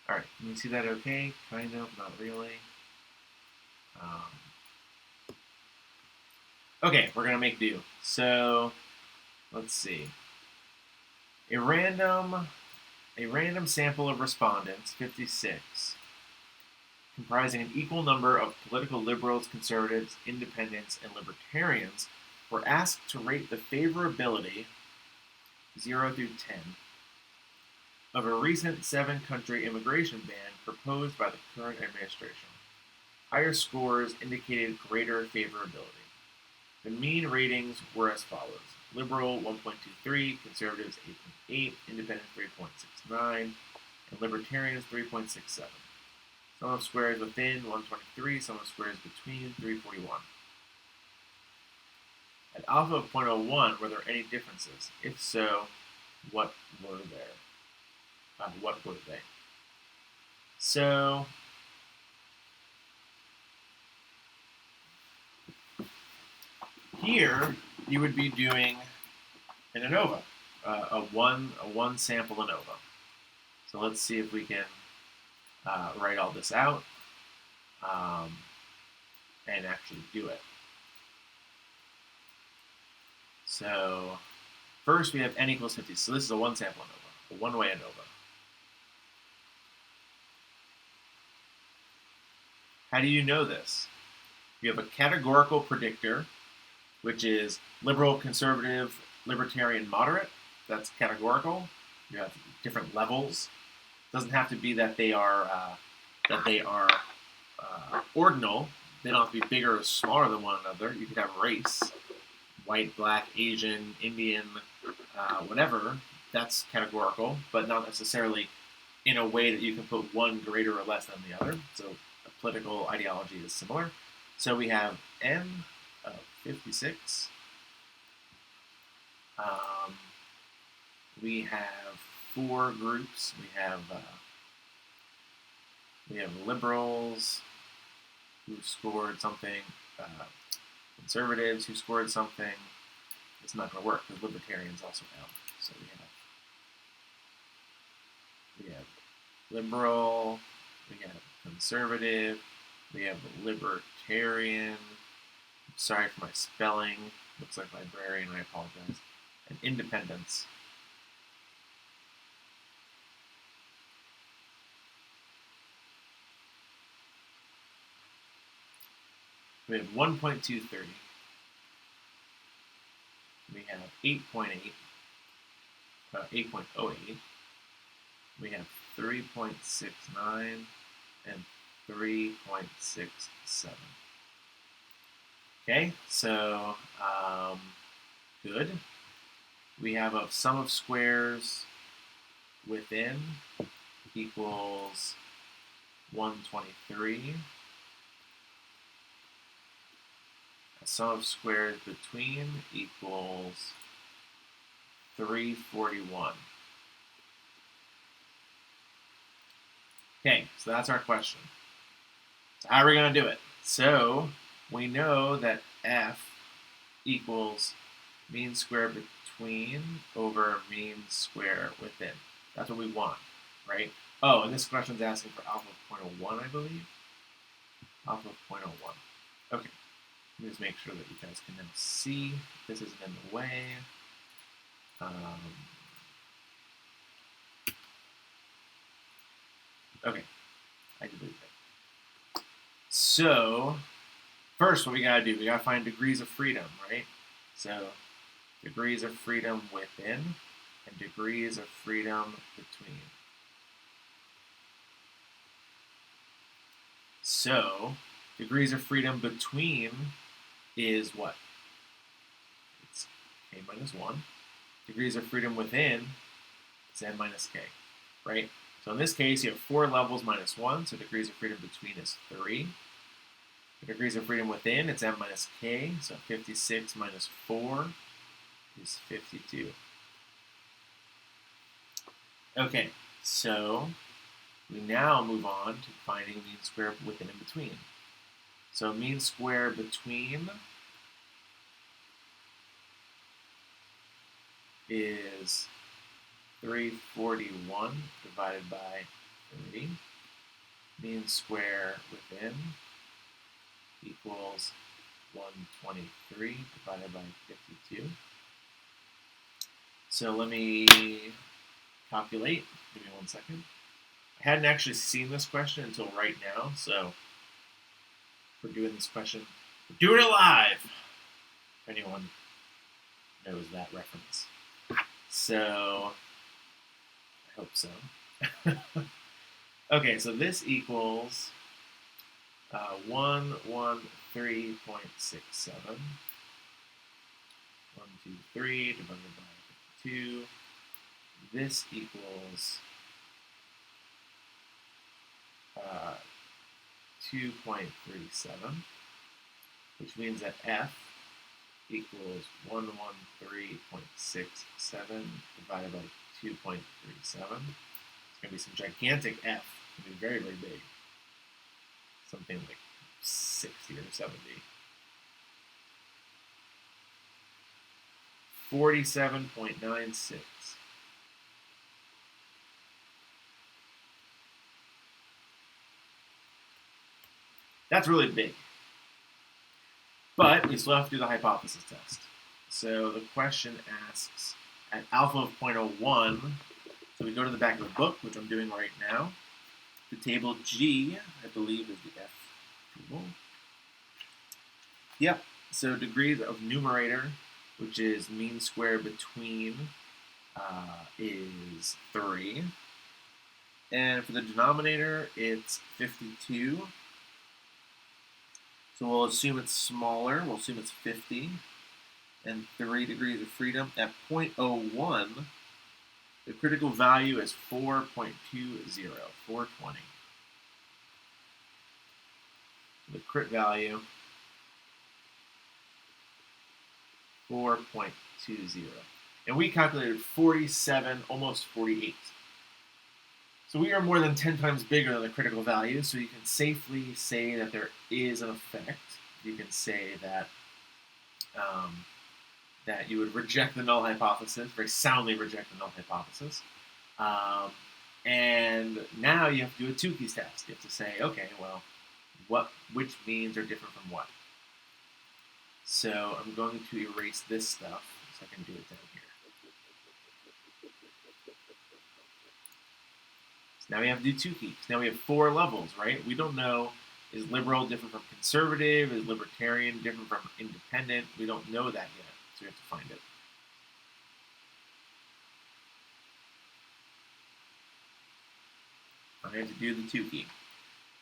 All right, can you see that okay? Kind of, not really. Okay, we're gonna make do. So, let's see. A random sample of respondents, 56, comprising an equal number of political liberals, conservatives, independents, and libertarians, were asked to rate the favorability, 0 through 10, of a recent 7-country immigration ban proposed by the current administration. Higher scores indicated greater favorability. The mean ratings were as follows. Liberal 1.23, conservatives 8.8, independents 3.69, and libertarians 3.67. Sum of squares within 123, sum of squares between 341. At alpha of 0.01, were there any differences? If so, what were there? What were they? So, here you would be doing an ANOVA, a one sample ANOVA. So let's see if we can write all this out and actually do it. So first we have n equals 50. So this is a one sample ANOVA, a one-way ANOVA. How do you know this? You have a categorical predictor, which is liberal, conservative, libertarian, moderate. That's categorical. You have different levels. It doesn't have to be that they are ordinal. They don't have to be bigger or smaller than one another. You could have race, white, black, Asian, Indian, whatever. That's categorical, but not necessarily in a way that you can put one greater or less than the other. So a political ideology is similar. So we have n of 56. We have 4 groups. We have liberals who scored something, conservatives who scored something. It's not going to work because libertarians also count. So we have liberal, we have conservative, we have libertarian. Sorry for my spelling. Looks like librarian, I apologize. And independents. We have 1.230. We have 8.8. 8.08. We have 3.69 and 3.67. Okay, so good. We have a sum of squares within equals 123. A sum of squares between equals 341. Okay, so that's our question. So how are we going to do it? So we know that f equals mean square between over mean square within. That's what we want, right? Oh, and this question is asking for alpha of 0.01, I believe. Alpha of 0.01. Okay, let me just make sure that you guys can now see. This isn't in the way. Okay, I deleted it. So, first what we gotta do, we gotta find degrees of freedom, right? So, degrees of freedom within and degrees of freedom between. So, degrees of freedom between is what? It's k minus 1. Degrees of freedom within is n minus k, right? So in this case, you have 4 levels minus 1, so degrees of freedom between is 3. The degrees of freedom within, it's n minus k, so 56 minus 4 is 52. Okay, so we now move on to finding mean square within and between. So mean square between is 341 divided by 30. Mean square within equals 123 divided by 52. So let me calculate. Give me 1 second. I hadn't actually seen this question until right now, so we're doing this question. We're doing it live! If anyone knows that reference. So, I hope so. Okay, so this equals 113.67. 123 divided by 52. This equals 2.37, which means that f equals 113.67 divided by 2.37. It's going to be some gigantic f. It's going to be very, very big. Something like 60 or 70. 47.96. That's really big. But we still have to do the hypothesis test. So the question asks, at alpha of 0.01, so we go to the back of the book, which I'm doing right now. The table G, I believe, is the F table. Yep, so degrees of numerator, which is mean square between, is 3. And for the denominator, it's 52. So we'll assume it's smaller. We'll assume it's 50. And 3 degrees of freedom. At 0.01, the critical value is 4.20, 420. The crit value, 4.20. And we calculated 47, almost 48. So we are more than 10 times bigger than the critical value, so you can safely say that there is an effect. You can say that that you would reject the null hypothesis, very soundly reject the null hypothesis. And now you have to do a two-keys test. You have to say, okay, well, which means are different from what? So I'm going to erase this stuff so I can do it down here. Now we have to do two keys. Now we have 4 levels, right? We don't know, is liberal different from conservative? Is libertarian different from independent? We don't know that yet, so we have to find it. I have to do the two key.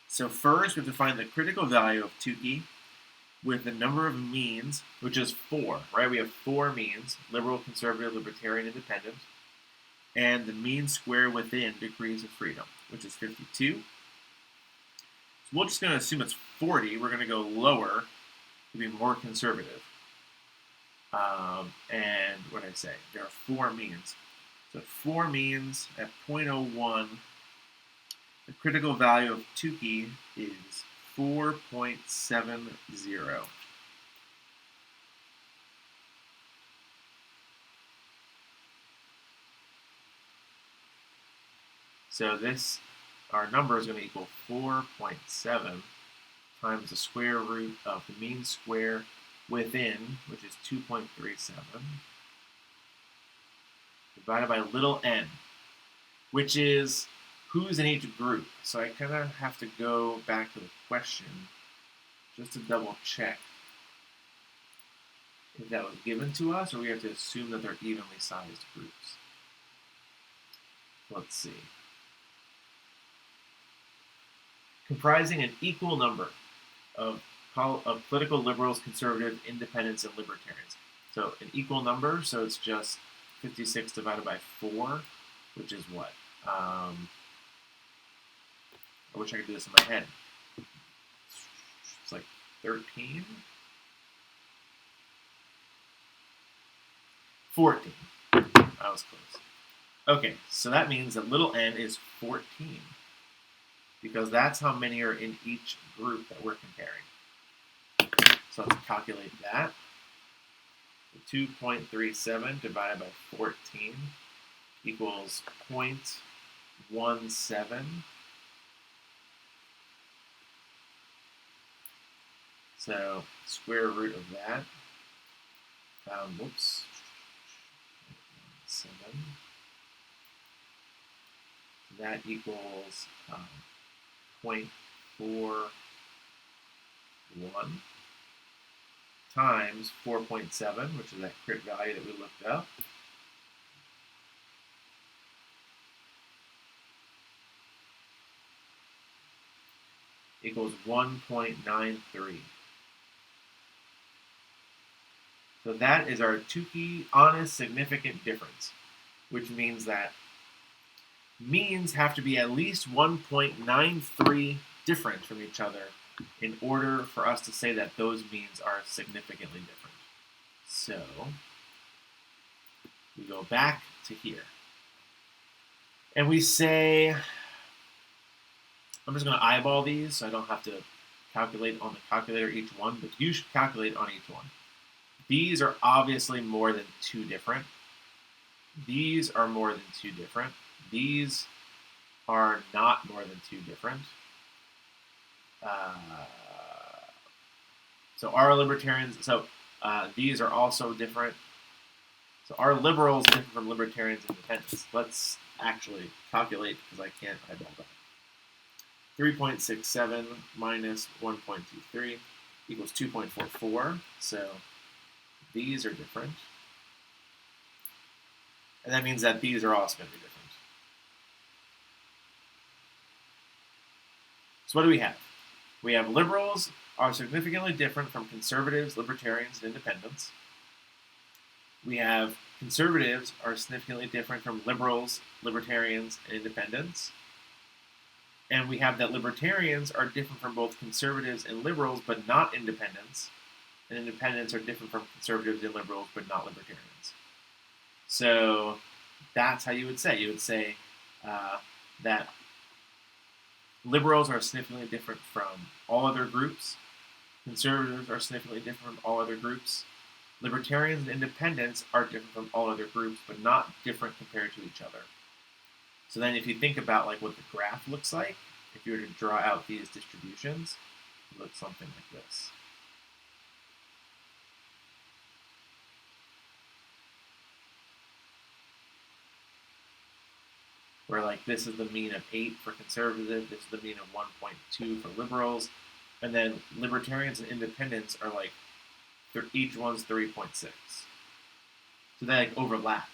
So first, we have to find the critical value of two key with the number of means, which is 4, right? We have 4 means, liberal, conservative, libertarian, independent. And the mean square within degrees of freedom, which is 52. So we're just going to assume it's 40. We're going to go lower to be more conservative. And what did I say? There are 4 means. So 4 means at 0.01, the critical value of Tukey is 4.70. So our number is going to equal 4.7 times the square root of the mean square within, which is 2.37, divided by little n, which is who's in each group. So I kind of have to go back to the question just to double check if that was given to us, or we have to assume that they're evenly sized groups. Let's see. Comprising an equal number of political liberals, conservative, independents, and libertarians. So an equal number, so it's just 56 divided by 4, which is what? I wish I could do this in my head. It's like 13? 14. I was close. Okay, so that means that little n is 14, because that's how many are in each group that we're comparing. So let's calculate that. 2.37 divided by 14 equals 0.17. So square root of that, whoops, 7. That equals 0.41 times 4.7, which is that crit value that we looked up. Equals 1.93. So that is our Tukey honest significant difference, which means that means have to be at least 1.93 different from each other in order for us to say that those means are significantly different. So we go back to here. And we say, I'm just going to eyeball these so I don't have to calculate on the calculator each one, but you should calculate on each one. These are obviously more than 2 different. These are more than 2 different. These are not more than 2 different. So our libertarians, these are also different. So our liberals different from libertarians and independents. Let's actually calculate because I can't eyeball that. 3.67 minus 1.23 equals 2.44. So these are different. And that means that these are also going to be different. So what do we have? We have liberals are significantly different from conservatives, libertarians, and independents. We have conservatives are significantly different from liberals, libertarians, and independents. And we have that libertarians are different from both conservatives and liberals, but not independents. And independents are different from conservatives and liberals, but not libertarians. So that's how you would say. You would say that liberals are significantly different from all other groups. Conservatives are significantly different from all other groups. Libertarians and independents are different from all other groups, but not different compared to each other. So then if you think about like what the graph looks like, if you were to draw out these distributions, it looks something like this. Where like this is the mean of 8 for conservative, this is the mean of 1.2 for liberals, and then libertarians and independents are like, each one's 3.6. So they like overlap.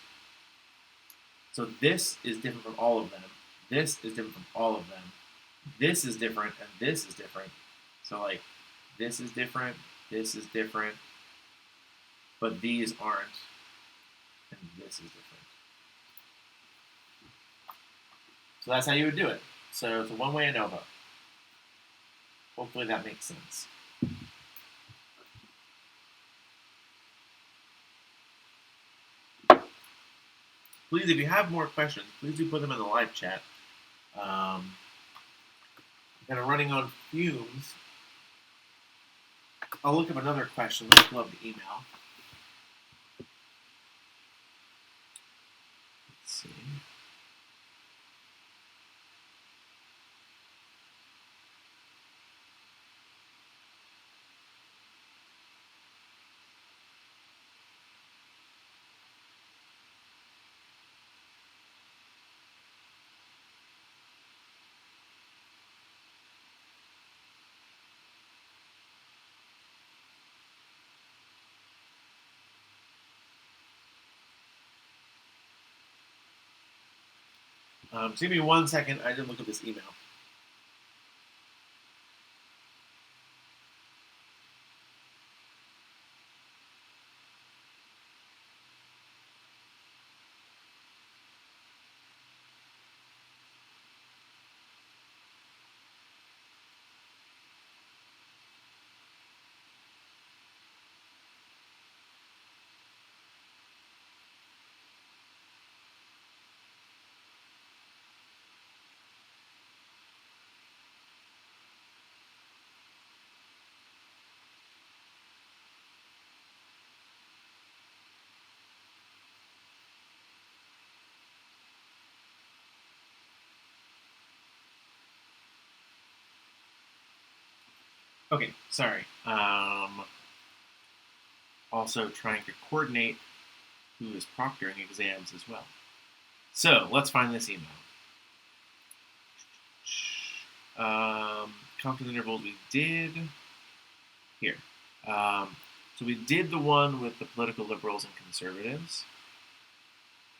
So this is different from all of them. This is different from all of them. This is different, and this is different. So like, this is different, but these aren't, and this is different. So that's how you would do it. So it's a one-way ANOVA. Hopefully that makes sense. Please, if you have more questions, please do put them in the live chat. I'm kind of running on fumes. I'll look up another question. Let's pull up the email. Let's see. So give me 1 second. I didn't look at this email. Okay, sorry. Also trying to coordinate who is proctoring exams as well. So let's find this email. Confidence intervals we did here. So we did the one with the political liberals and conservatives.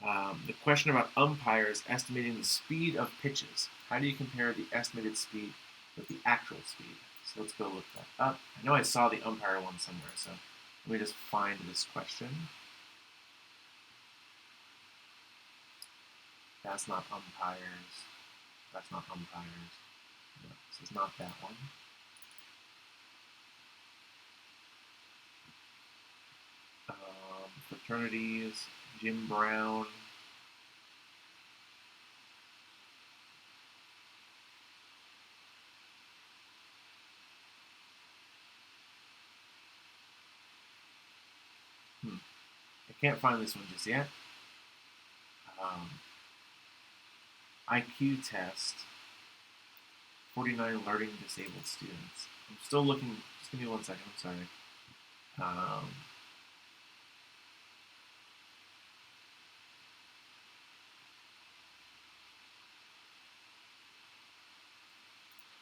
The question about umpires estimating the speed of pitches. How do you compare the estimated speed with the actual speed? So let's go look that up. I know I saw the umpire one somewhere, so let me just find this question. That's not umpires. That's not umpires. No, this is not that one. Fraternities, Jim Brown. I can't find this one just yet. IQ test, 49 learning disabled students. I'm still looking, just give me 1 second, I'm sorry.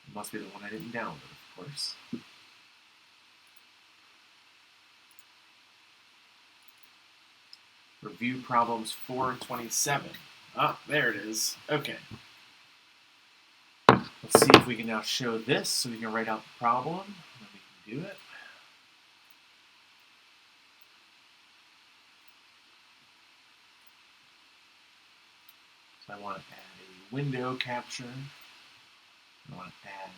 It must be the one I didn't download, of course. Review problems 427. Ah, there it is. Okay. Let's see if we can now show this so we can write out the problem. And then we can do it. So I want to add a window capture. I want to add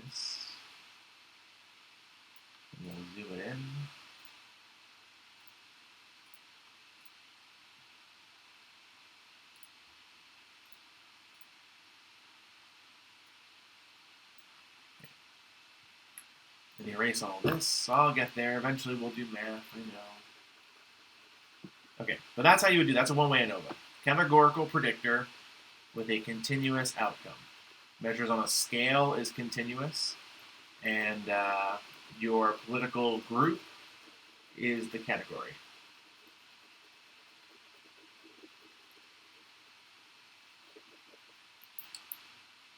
this. And we'll zoom it in. And erase all this. I'll get there. Eventually we'll do math, I know. Okay, but that's how you would do. That's a one-way ANOVA. Categorical predictor with a continuous outcome. Measures on a scale is continuous, and your political group is the category.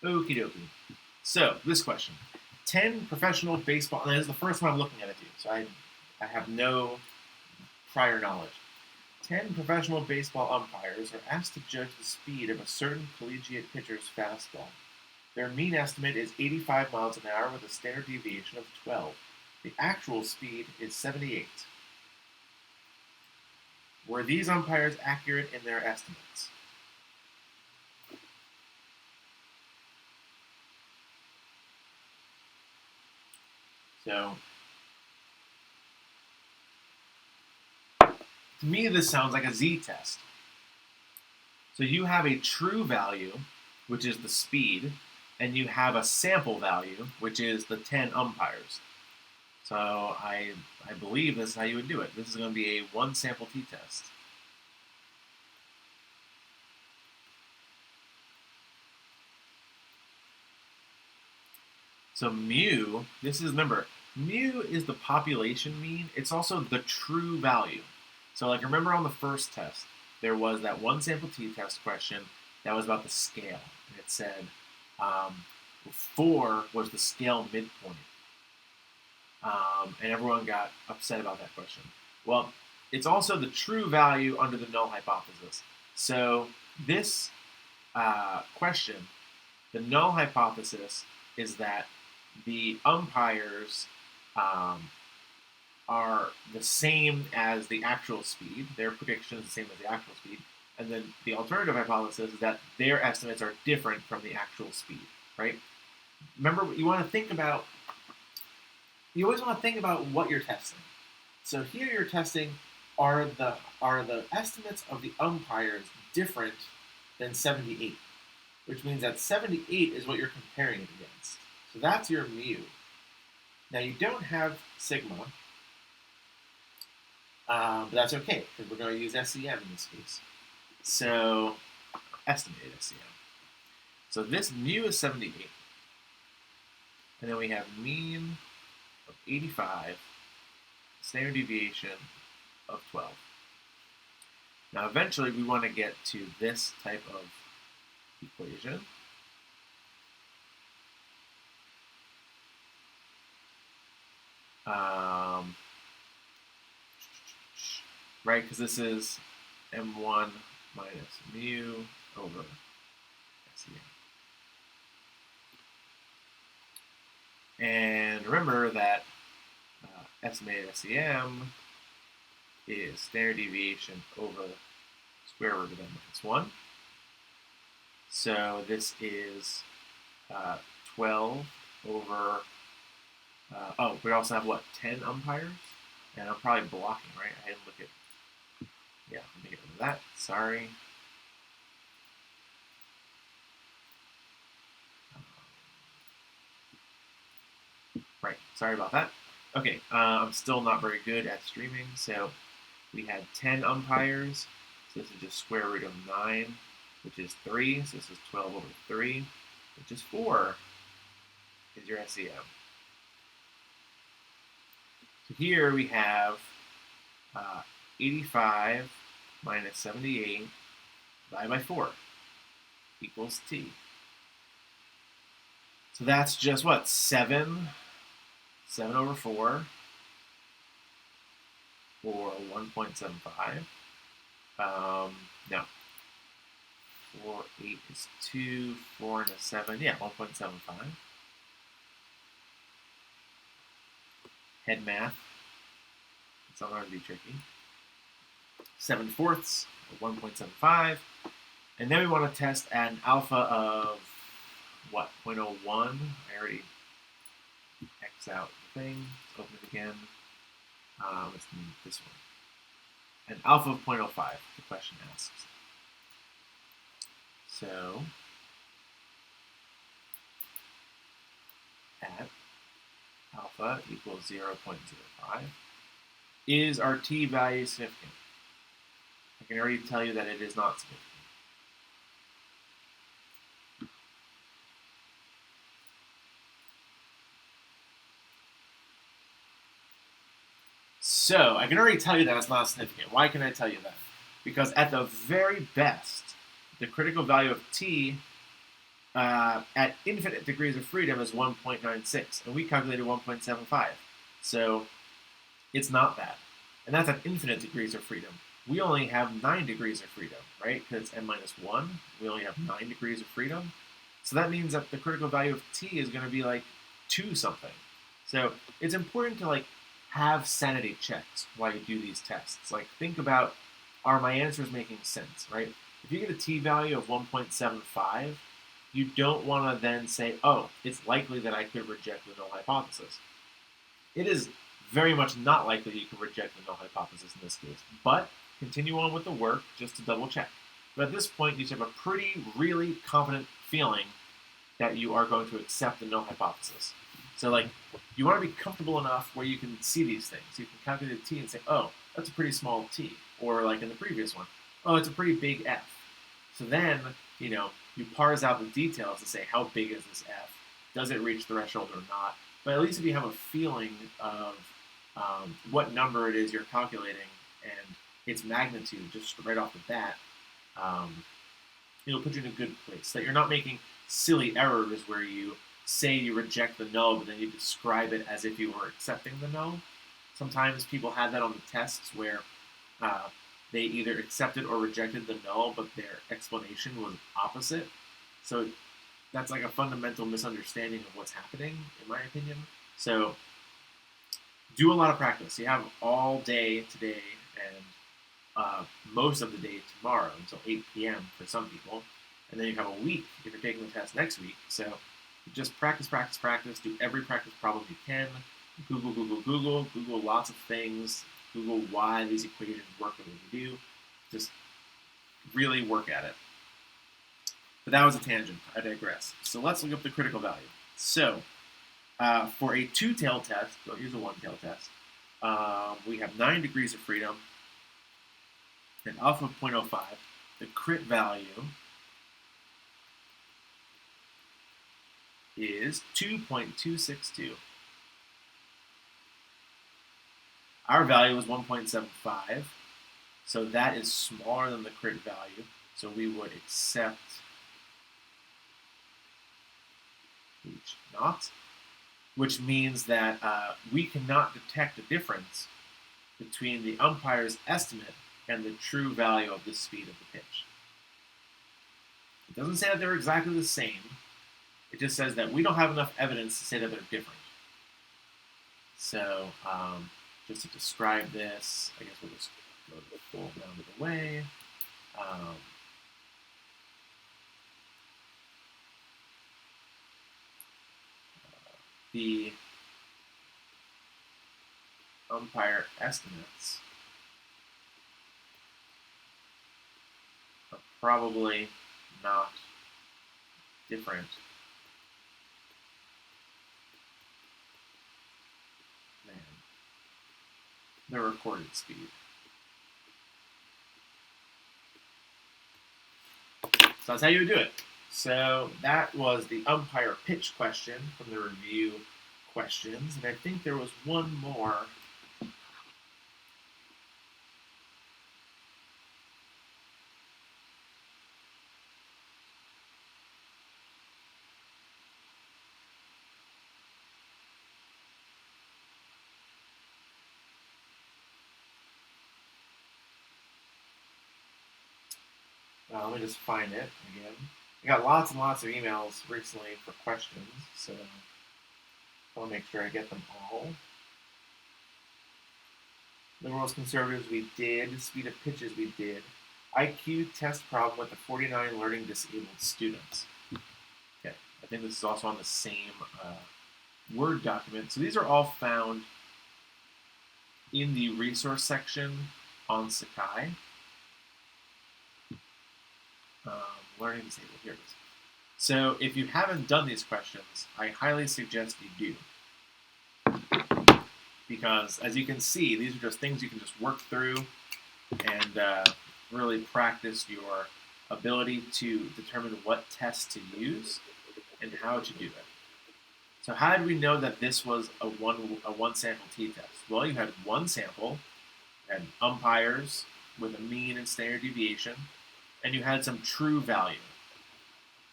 Okie dokie. So, this question. 10 professional baseball, and this is the first one I'm looking at it, so I have no prior knowledge. 10 professional baseball umpires are asked to judge the speed of a certain collegiate pitcher's fastball. Their mean estimate is 85 miles an hour with a standard deviation of 12. The actual speed is 78. Were these umpires accurate in their estimates? So, to me, this sounds like a z-test. So you have a true value, which is the speed, and you have a sample value, which is the 10 umpires. So I believe this is how you would do it. This is going to be a one sample t-test. So mu, remember, mu is the population mean. It's also the true value. So like remember on the first test, there was that one sample t-test question that was about the scale. And it said 4 was the scale midpoint. and everyone got upset about that question. Well, it's also the true value under the null hypothesis. So this question, the null hypothesis is that the umpires are the same as the actual speed. Their prediction is the same as the actual speed. And then the alternative hypothesis is that their estimates are different from the actual speed, right? Remember, you want to think about, you always want to think about what you're testing. So here you're testing, are the estimates of the umpires different than 78? Which means that 78 is what you're comparing it against. So that's your mu. Now you don't have sigma, but that's okay, because we're going to use SEM in this case. So, estimated SEM. So this mu is 78. And then we have mean of 85, standard deviation of 12. Now eventually we want to get to this type of equation. Right, because this is m1 minus mu over SEM. And remember that estimated SEM is standard deviation over square root of n minus 1. So this is 12 over, oh, we also have what, 10 umpires? And I'm probably blocking, right? I didn't look at, yeah, let me get rid of that, sorry. Right, sorry about that. Okay, I'm still not very good at streaming, so we had 10 umpires, so this is just square root of 9, which is 3, so this is 12 over 3, which is 4, is your SEM. So here we have 85 minus 78 divided by 4 equals t. So that's just what, 7 over 4 or 1.75. No. 4, 8 is 2, 4 and a 7, yeah, 1.75. Head math, it's not going to be tricky. 7/4 or 1.75. And then we want to test at an alpha of what, 0.01? I already X out the thing. Let's open it again. Let's do this one. An alpha of 0.05, the question asks. So, at alpha equals 0.05, is our t value significant? I can already tell you that it is not significant. So, I can already tell you that it's not significant. Why can I tell you that? Because at the very best, the critical value of t at infinite degrees of freedom is 1.96, and we calculated 1.75. So, it's not bad. And that's at infinite degrees of freedom. We only have 9 degrees of freedom, right? Because it's n minus 1. We only have 9 degrees of freedom. So that means that the critical value of t is going to be like 2 something. So it's important to like have sanity checks while you do these tests. Like think about, are my answers making sense, right? If you get a t value of 1.75, you don't want to then say, oh, it's likely that I could reject the null hypothesis. It is very much not likely you can reject the null hypothesis in this case, but continue on with the work just to double check. But at this point, you should have a pretty, really confident feeling that you are going to accept the null hypothesis. So like, you want to be comfortable enough where you can see these things. You can calculate the t and say, oh, that's a pretty small t. Or like in the previous one, oh, it's a pretty big f. So then, you know, you parse out the details to say, how big is this f? Does it reach the threshold or not? But at least if you have a feeling of what number it is you're calculating and its magnitude just right off the bat, it'll put you in a good place. That you're not making silly errors where you say you reject the null, but then you describe it as if you were accepting the null. Sometimes people had that on the tests where they either accepted or rejected the null, but their explanation was opposite. So that's like a fundamental misunderstanding of what's happening, in my opinion. So do a lot of practice. You have all day today and most of the day tomorrow until 8 p.m. for some people. And then you have a week if you're taking the test next week. So just practice, practice, practice. Do every practice problem you can. Google, Google, Google. Google lots of things. Google why these equations work the way they do. Just really work at it. But that was a tangent. I digress. So let's look up the critical value. So for a two-tailed test, so here's a one-tailed test, we have 9 degrees of freedom, and alpha of 0.05. The crit value is 2.262. Our value is 1.75, so that is smaller than the crit value, so we would accept H naught, which means that we cannot detect a difference between the umpire's estimate and the true value of the speed of the pitch. It doesn't say that they're exactly the same. It just says that we don't have enough evidence to say that they're different. So just to describe this, I guess we'll just go to the full down to the way. The umpire estimates are probably not different than the recorded speed. So that's how you would do it. So that was the umpire pitch question from the review questions. And I think there was one more. Let me just find it again. I got lots and lots of emails recently for questions, so I want to make sure I get them all. Liberals, conservatives, we did. Speed of pitches, we did. IQ test problem with the 49 learning disabled students. Okay, I think this is also on the same Word document. So these are all found in the resource section on Sakai. Learning disabled, here it is. So if you haven't done these questions, I highly suggest you do. Because as you can see, these are just things you can just work through and really practice your ability to determine what test to use and how to do it. So how did we know that this was a one sample t-test? Well, you had one sample, you had umpires with a mean and standard deviation, and you had some true value.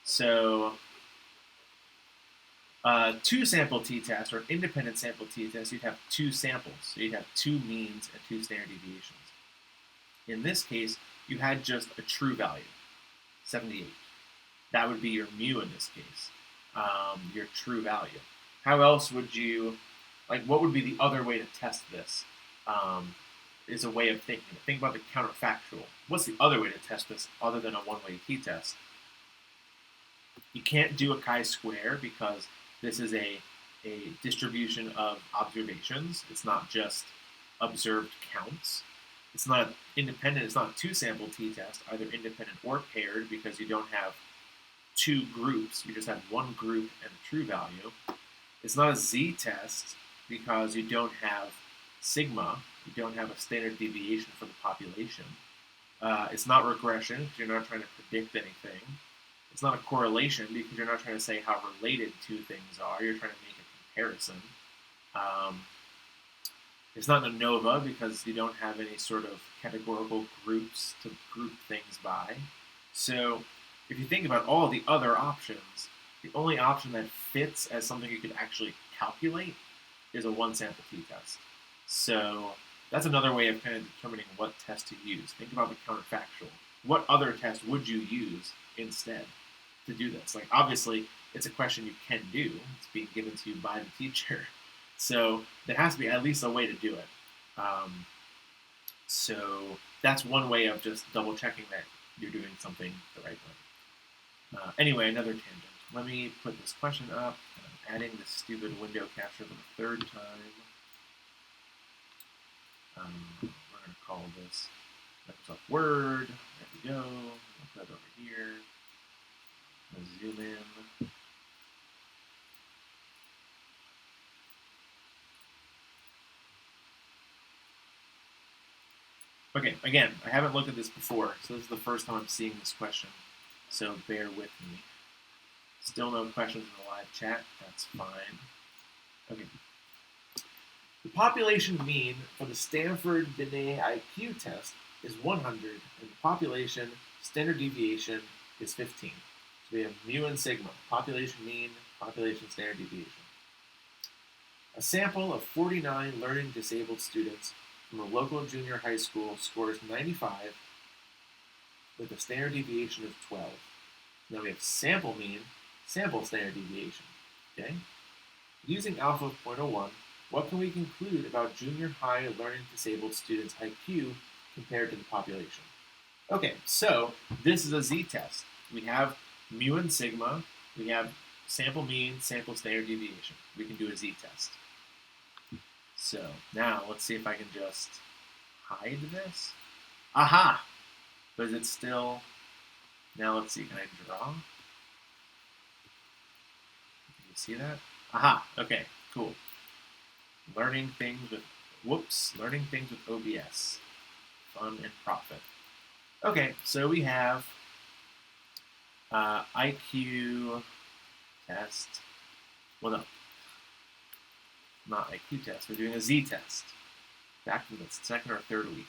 So two sample t-test or an independent sample t-test, you'd have two samples. So you'd have two means and two standard deviations. In this case, you had just a true value, 78. That would be your mu in this case, your true value. How else would you, what would be the other way to test this? Is a way of thinking. Think about the counterfactual. What's the other way to test this other than a one-way t-test? You can't do a chi-square because this is a distribution of observations. It's not just observed counts. It's not independent. It's not a two-sample t-test, either independent or paired, because you don't have two groups. You just have one group and a true value. It's not a z-test because you don't have sigma. You don't have a standard deviation for the population. It's not regression because you're not trying to predict anything. It's not a correlation because you're not trying to say how related two things are. You're trying to make a comparison. It's not an ANOVA because you don't have any sort of categorical groups to group things by. So if you think about all the other options, The only option that fits as something you could actually calculate is a one-sample t-test. So that's another way of kind of determining what test to use. Think about the counterfactual. What other test would you use instead to do this? Like, obviously, it's a question you can do. It's being given to you by the teacher. So there has to be at least a way to do it. So that's one way of just double checking that you're doing something the right way. Anyway, another tangent. Let me put this question up. I'm adding this stupid window capture for the third time. We're going to call this Microsoft Word. There we go. I'll put it over here. I'll zoom in. Okay, again, I haven't looked at this before, so this is the first time I'm seeing this question, so bear with me. Still no questions in the live chat, that's fine. Okay. The population mean for the Stanford Binet IQ test is 100, and the population standard deviation is 15. So we have mu and sigma, population mean, population standard deviation. A sample of 49 learning disabled students from a local junior high school scores 95 with a standard deviation of 12. Now we have sample mean, sample standard deviation. Okay? Using alpha of 0.01, what can we conclude about junior high learning disabled students' IQ compared to the population? Okay, so this is a z-test. We have mu and sigma. We have sample mean, sample standard deviation. We can do a z-test. So now let's see if I can just hide this. Aha! But is it still... Now let's see, can I draw? Can you see that? Aha, okay, cool. Learning things with OBS. Fun and profit. Okay, so we have IQ test. Well, no. Not IQ test. We're doing a z-test. Back to the second or third week.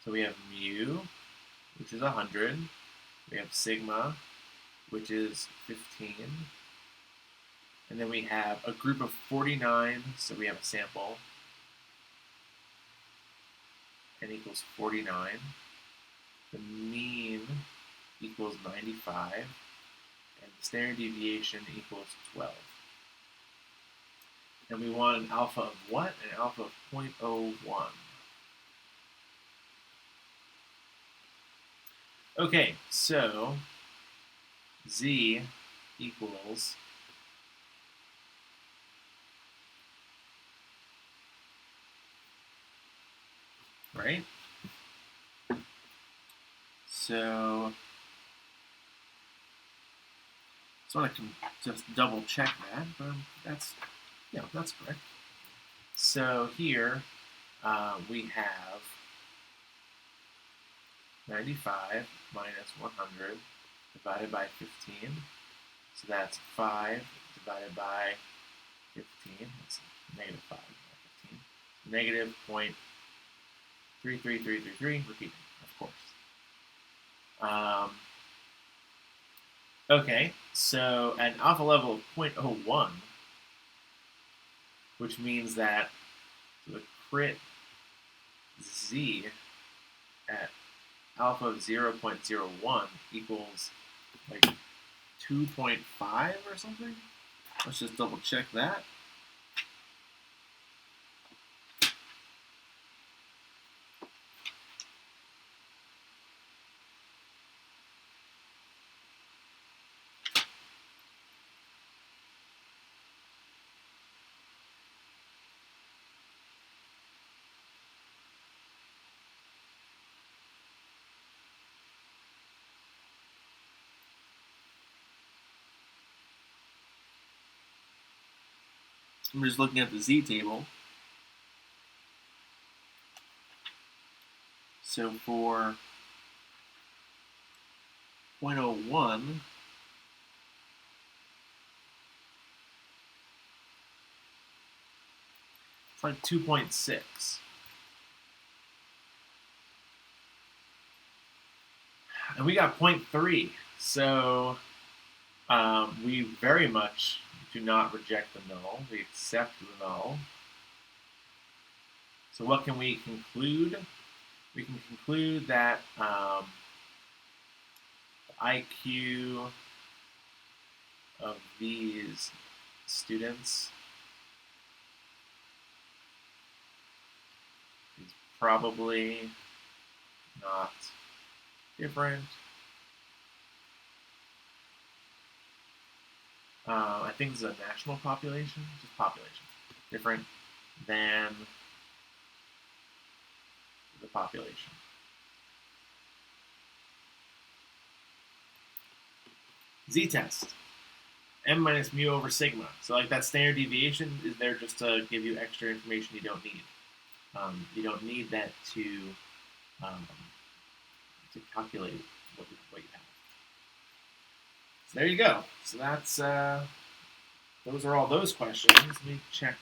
So we have mu, which is 100. We have sigma, which is 15. And then we have a group of 49, so we have a sample. N equals 49. The mean equals 95. And the standard deviation equals 12. And we want an alpha of what? An alpha of 0.01. Okay, so z equals right? So I can just double check that, but that's correct. So here we have 95 minus 100 divided by 15. So that's 5 divided by 15. That's negative 5 by 15. Negative 0.33333, repeating, of course. Okay, so at an alpha level of 0.01, which means that the crit z at alpha of 0.01 equals like 2.5 or something. Let's just double check that. I'm just looking at the z table. So for 0.01, it's like 2.6. And we got 0.3. So we very much do not reject the null. We accept the null. So what can we conclude? We can conclude that the IQ of these students is probably not different. I think this is a national population, just population, different than the population. Z-test, m minus mu over sigma. So like that standard deviation is there just to give you extra information you don't need. You don't need that to calculate what you have. So there you go. So that's those are all those questions. Let me check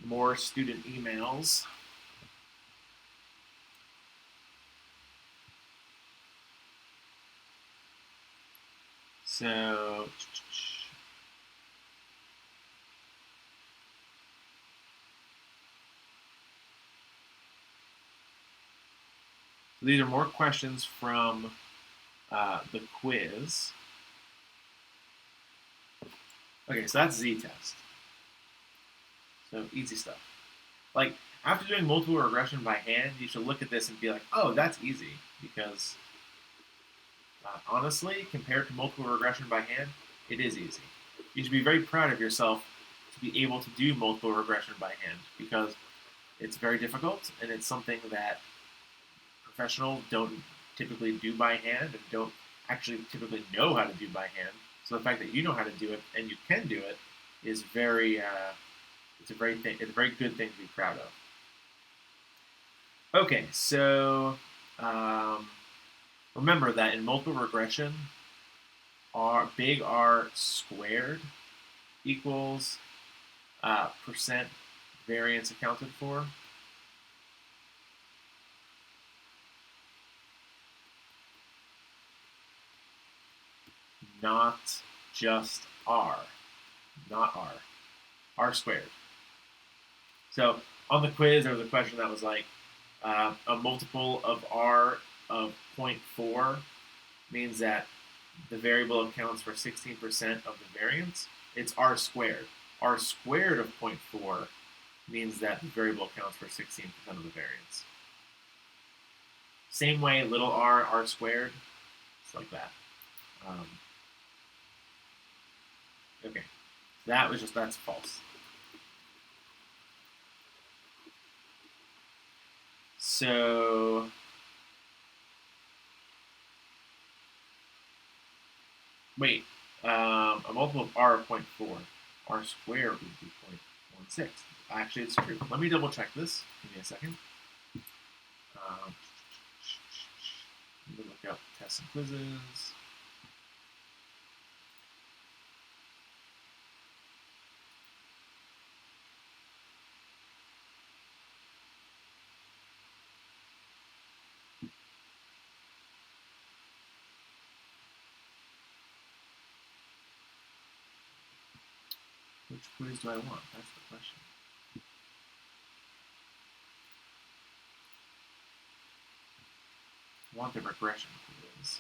more student emails. So these are more questions from the quiz. Okay, so that's Z-test. So easy stuff. Like, after doing multiple regression by hand, you should look at this and be like, oh, that's easy. Because, honestly, compared to multiple regression by hand, it is easy. You should be very proud of yourself to be able to do multiple regression by hand, because it's very difficult, and it's something that professionals don't typically do by hand and don't actually typically know how to do by hand. So the fact that you know how to do it and you can do it is very, it's a very good thing to be proud of. Okay, so remember that in multiple regression, big R squared equals percent variance accounted for. Not just R, not R, R squared. So on the quiz, there was a question that was like, a multiple of R of 0.4 means that the variable accounts for 16% of the variance. It's R squared. R squared of 0.4 means that the variable accounts for 16% of the variance. Same way, little r, R squared, it's like that. Okay, that's false. So wait, a multiple of R of 0.4, R squared would be 0.16. Actually, it's true. Let me double check this. Give me a second. Let me look up tests and quizzes. Which quiz do I want? That's the question. I want the regression quiz.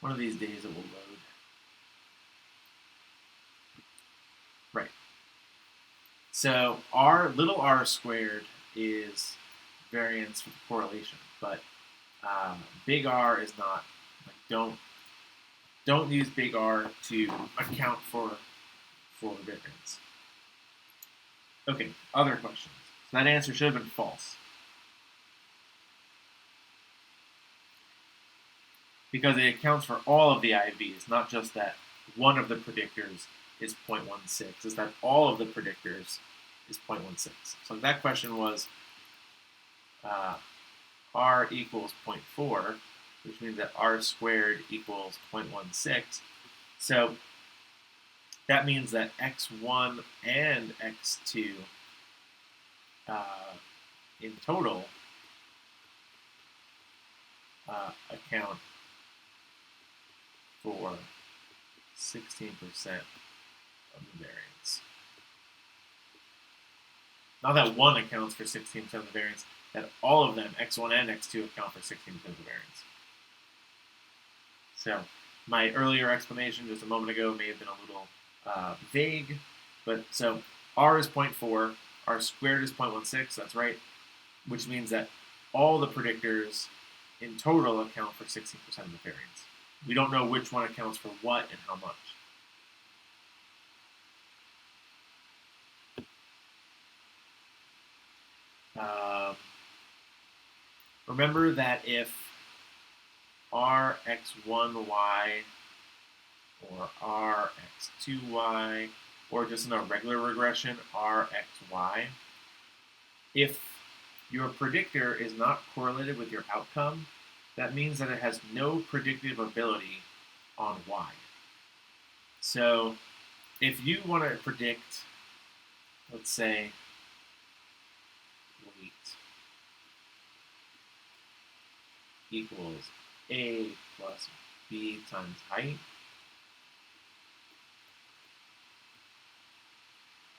One of these days it will load. Right. So little r squared is variance with correlation, but big R is not. Like, don't use big R to account for variance. Okay, other questions. So that answer should have been false. Because it accounts for all of the IVs, not just that one of the predictors is 0.16. It's that all of the predictors is 0.16. So that question was R equals 0.4, which means that R squared equals 0.16. So that means that x1 and x2 in total account for 16% of the variance. Not that one accounts for 16% of the variance, that all of them, x1 and x2, account for 16% of the variance. So my earlier explanation just a moment ago may have been a little vague, but so r is 0.4, r squared is 0.16, that's right, which means that all the predictors in total account for 16% of the variance. We don't know which one accounts for what and how much. Remember that if rx1y or rx2y, or just in a regular regression, rxy, if your predictor is not correlated with your outcome, that means that it has no predictive ability on y. So if you want to predict, let's say, weight equals a plus b times height,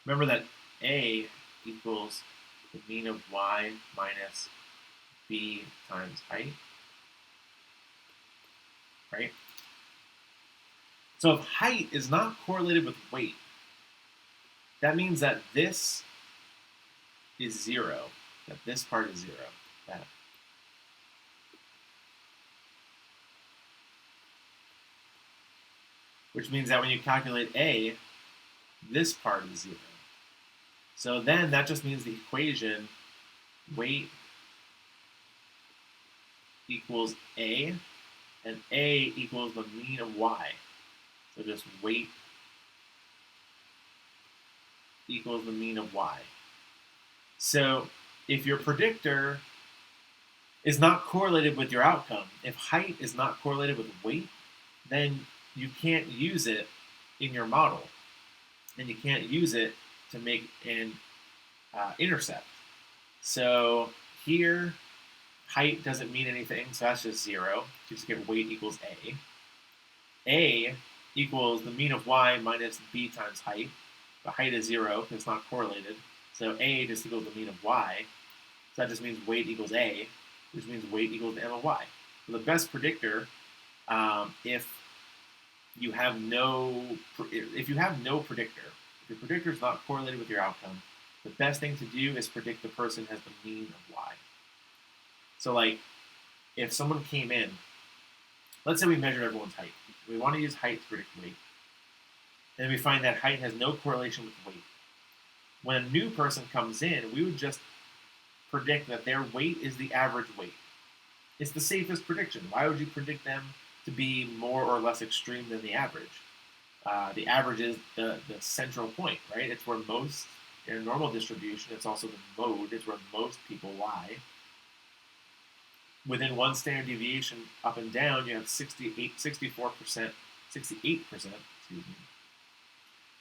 remember that a equals the mean of y minus b times height, right? So if height is not correlated with weight, that means that this is 0, that this part is 0, that. Which means that when you calculate a, this part is 0. So then that just means the equation weight equals a, and a equals the mean of y. So just weight equals the mean of y. So if your predictor is not correlated with your outcome, if height is not correlated with weight, then you can't use it in your model. And you can't use it to make an intercept. So here, height doesn't mean anything, so that's just 0. You just get weight equals a. A equals the mean of y minus b times height. But height is 0 because it's not correlated. So a just equals the mean of y. So that just means weight equals a, which means weight equals the m of y. So the best predictor, if you have no predictor, if your predictor is not correlated with your outcome, the best thing to do is predict the person has the mean of y. So like, if someone came in, let's say we measured everyone's height. We want to use height to predict weight. And we find that height has no correlation with weight. When a new person comes in, we would just predict that their weight is the average weight. It's the safest prediction. Why would you predict them to be more or less extreme than the average? The average is the central point, right? It's where most, in a normal distribution, it's also the mode, it's where most people lie. Within one standard deviation, up and down, you have 68%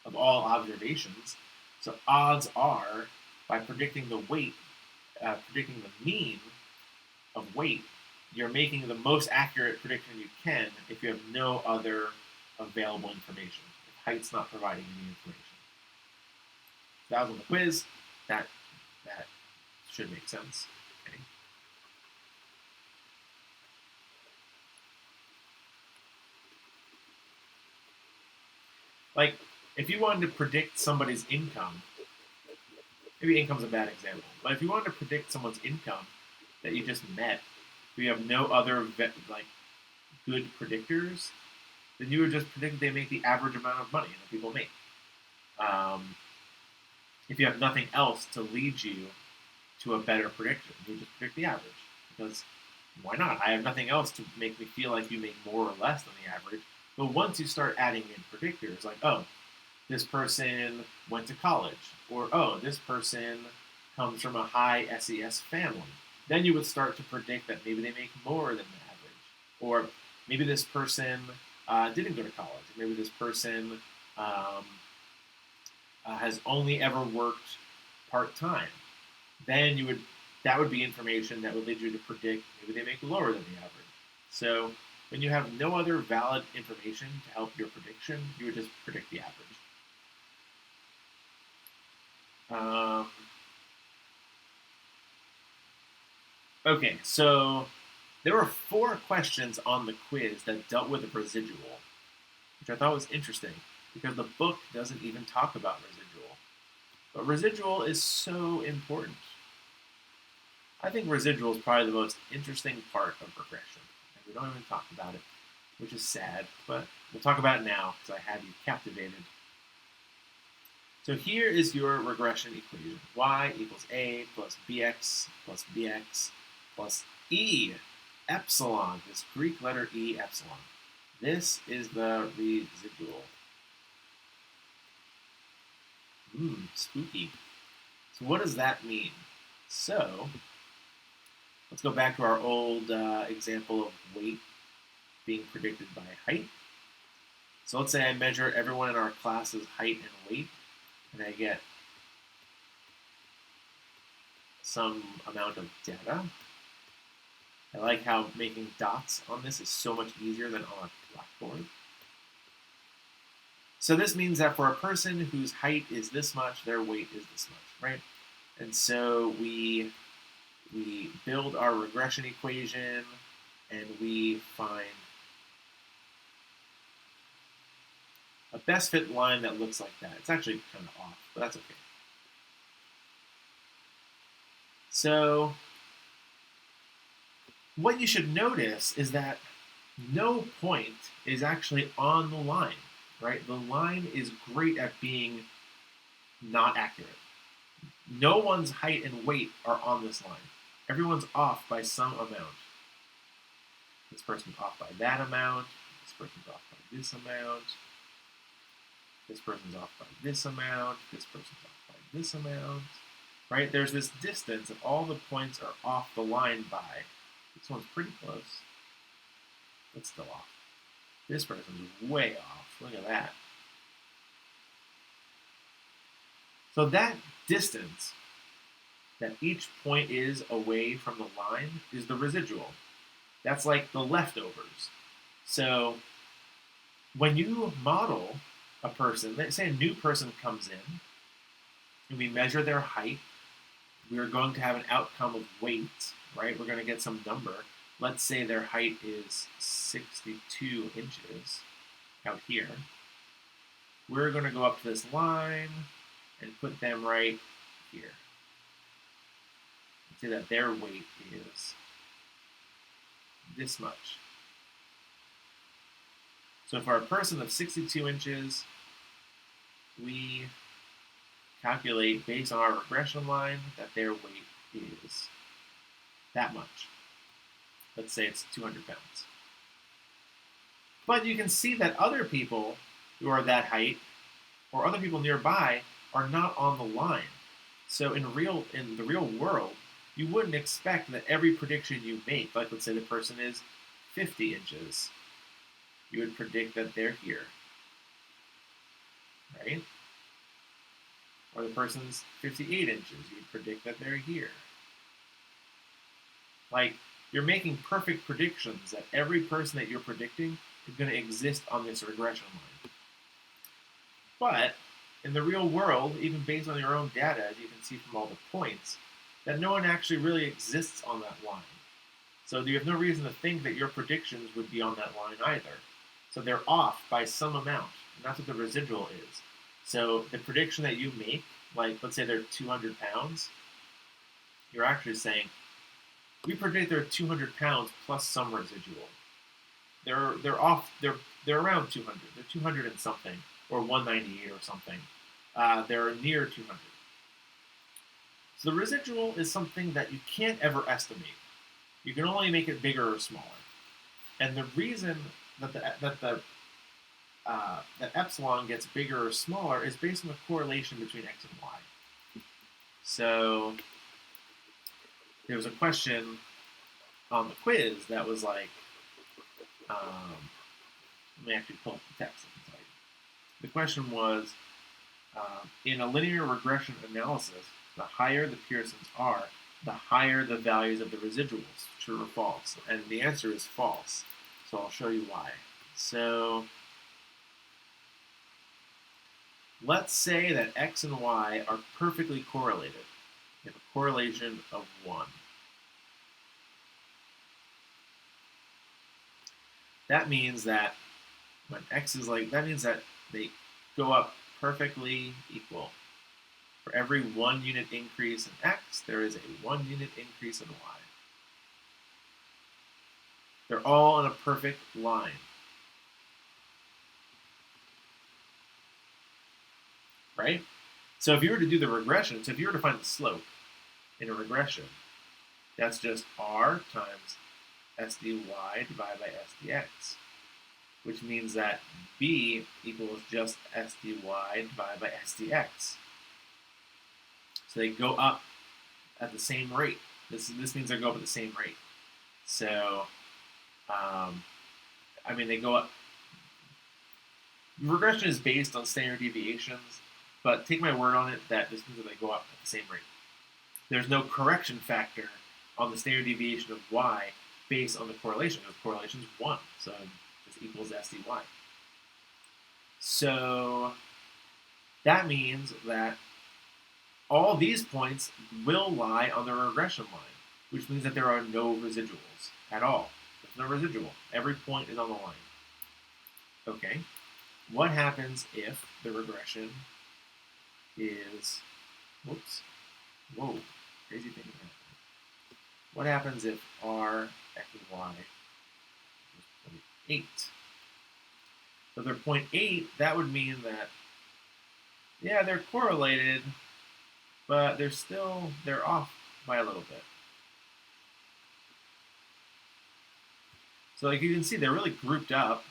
of all observations. So odds are, by predicting the weight, predicting the mean of weight, you're making the most accurate prediction you can if you have no other available information. If height's not providing any information. That was on the quiz. That should make sense. Okay. Like, if you wanted to predict somebody's income, maybe income's a bad example, but if you wanted to predict someone's income that you just met, if you have no other good predictors, then you would just predict they make the average amount of money that people make. If you have nothing else to lead you to a better prediction, you just predict the average. Because why not? I have nothing else to make me feel like you make more or less than the average. But once you start adding in predictors, like, oh, this person went to college, or oh, this person comes from a high SES family, then you would start to predict that maybe they make more than the average. Or maybe this person didn't go to college. Maybe this person has only ever worked part-time, then that would be information that would lead you to predict maybe they make lower than the average. So when you have no other valid information to help your prediction, you would just predict the average. Okay, so there were 4 questions on the quiz that dealt with a residual, which I thought was interesting because the book doesn't even talk about residual. But residual is so important. I think residual is probably the most interesting part of regression, and we don't even talk about it, which is sad, but we'll talk about it now because I have you captivated. So here is your regression equation. Y equals A plus BX plus BX plus E epsilon, this Greek letter E epsilon. This is the residual. Spooky. So what does that mean? So let's go back to our old example of weight being predicted by height. So let's say I measure everyone in our class's height and weight, and I get some amount of data. I like how making dots on this is so much easier than on a blackboard. So this means that for a person whose height is this much, their weight is this much, right? And so we build our regression equation, and we find a best fit line that looks like that. It's actually kind of off, but that's okay. So what you should notice is that no point is actually on the line, right? The line is great at being not accurate. No one's height and weight are on this line. Everyone's off by some amount. This person's off by that amount. This person's off by this amount. This person's off by this amount. This person's off by this amount. Right? There's this distance, and all the points are off the line by. This one's pretty close. It's still off. This person's way off. Look at that. So that distance that each point is away from the line is the residual. That's like the leftovers. So when you model a person, let's say a new person comes in, and we measure their height, we are going to have an outcome of weight, right? We're going to get some number. Let's say their height is 62 inches out here. We're going to go up to this line and put them right here. Say that their weight is this much. So for a person of 62 inches, we calculate based on our regression line that their weight is that much. Let's say it's 200 pounds. But you can see that other people who are that height or other people nearby are not on the line. So in the real world, you wouldn't expect that every prediction you make, like let's say the person is 50 inches, you would predict that they're here, right? Or the person's 58 inches, you would predict that they're here. Like, you're making perfect predictions that every person that you're predicting is going to exist on this regression line. But in the real world, even based on your own data, as you can see from all the points, that no one actually really exists on that line. So you have no reason to think that your predictions would be on that line either. So they're off by some amount, and that's what the residual is. So the prediction that you make, like let's say they're 200 pounds, you're actually saying, we predict they're 200 pounds plus some residual. They're off. They're around 200. They're 200 and something, or 198 or something. They're near 200. So the residual is something that you can't ever estimate. You can only make it bigger or smaller. And the reason that that epsilon gets bigger or smaller is based on the correlation between x and y. So there was a question on the quiz that was like, let me actually pull up the text. The question was, in a linear regression analysis, the higher the Pearsons are, the higher the values of the residuals, true or false? And the answer is false. So I'll show you why. So let's say that x and y are perfectly correlated. You have a correlation of 1. That means that when x is that means that they go up perfectly equal. For every 1 unit increase in x, there is a 1 unit increase in y. They're all in a perfect line. Right? So if you were to do the regression, so if you were to find the slope in a regression, that's just r times sdy divided by sdx, which means that b equals just sdy divided by sdx. So they go up at the same rate. This means they go up at the same rate. So, they go up. Regression is based on standard deviations, but take my word on it that this means that they go up at the same rate. There's no correction factor on the standard deviation of y based on the correlation, because the correlation is 1, so this equals sdy. So that means that all these points will lie on the regression line, which means that there are no residuals at all. There's no residual. Every point is on the line. Okay, what happens if the regression is, whoa, crazy thing happened. What happens if r, x, and y is 0.8? So if they're 0.8, that would mean that, yeah, they're correlated, but they're off by a little bit. So like you can see, they're really grouped up.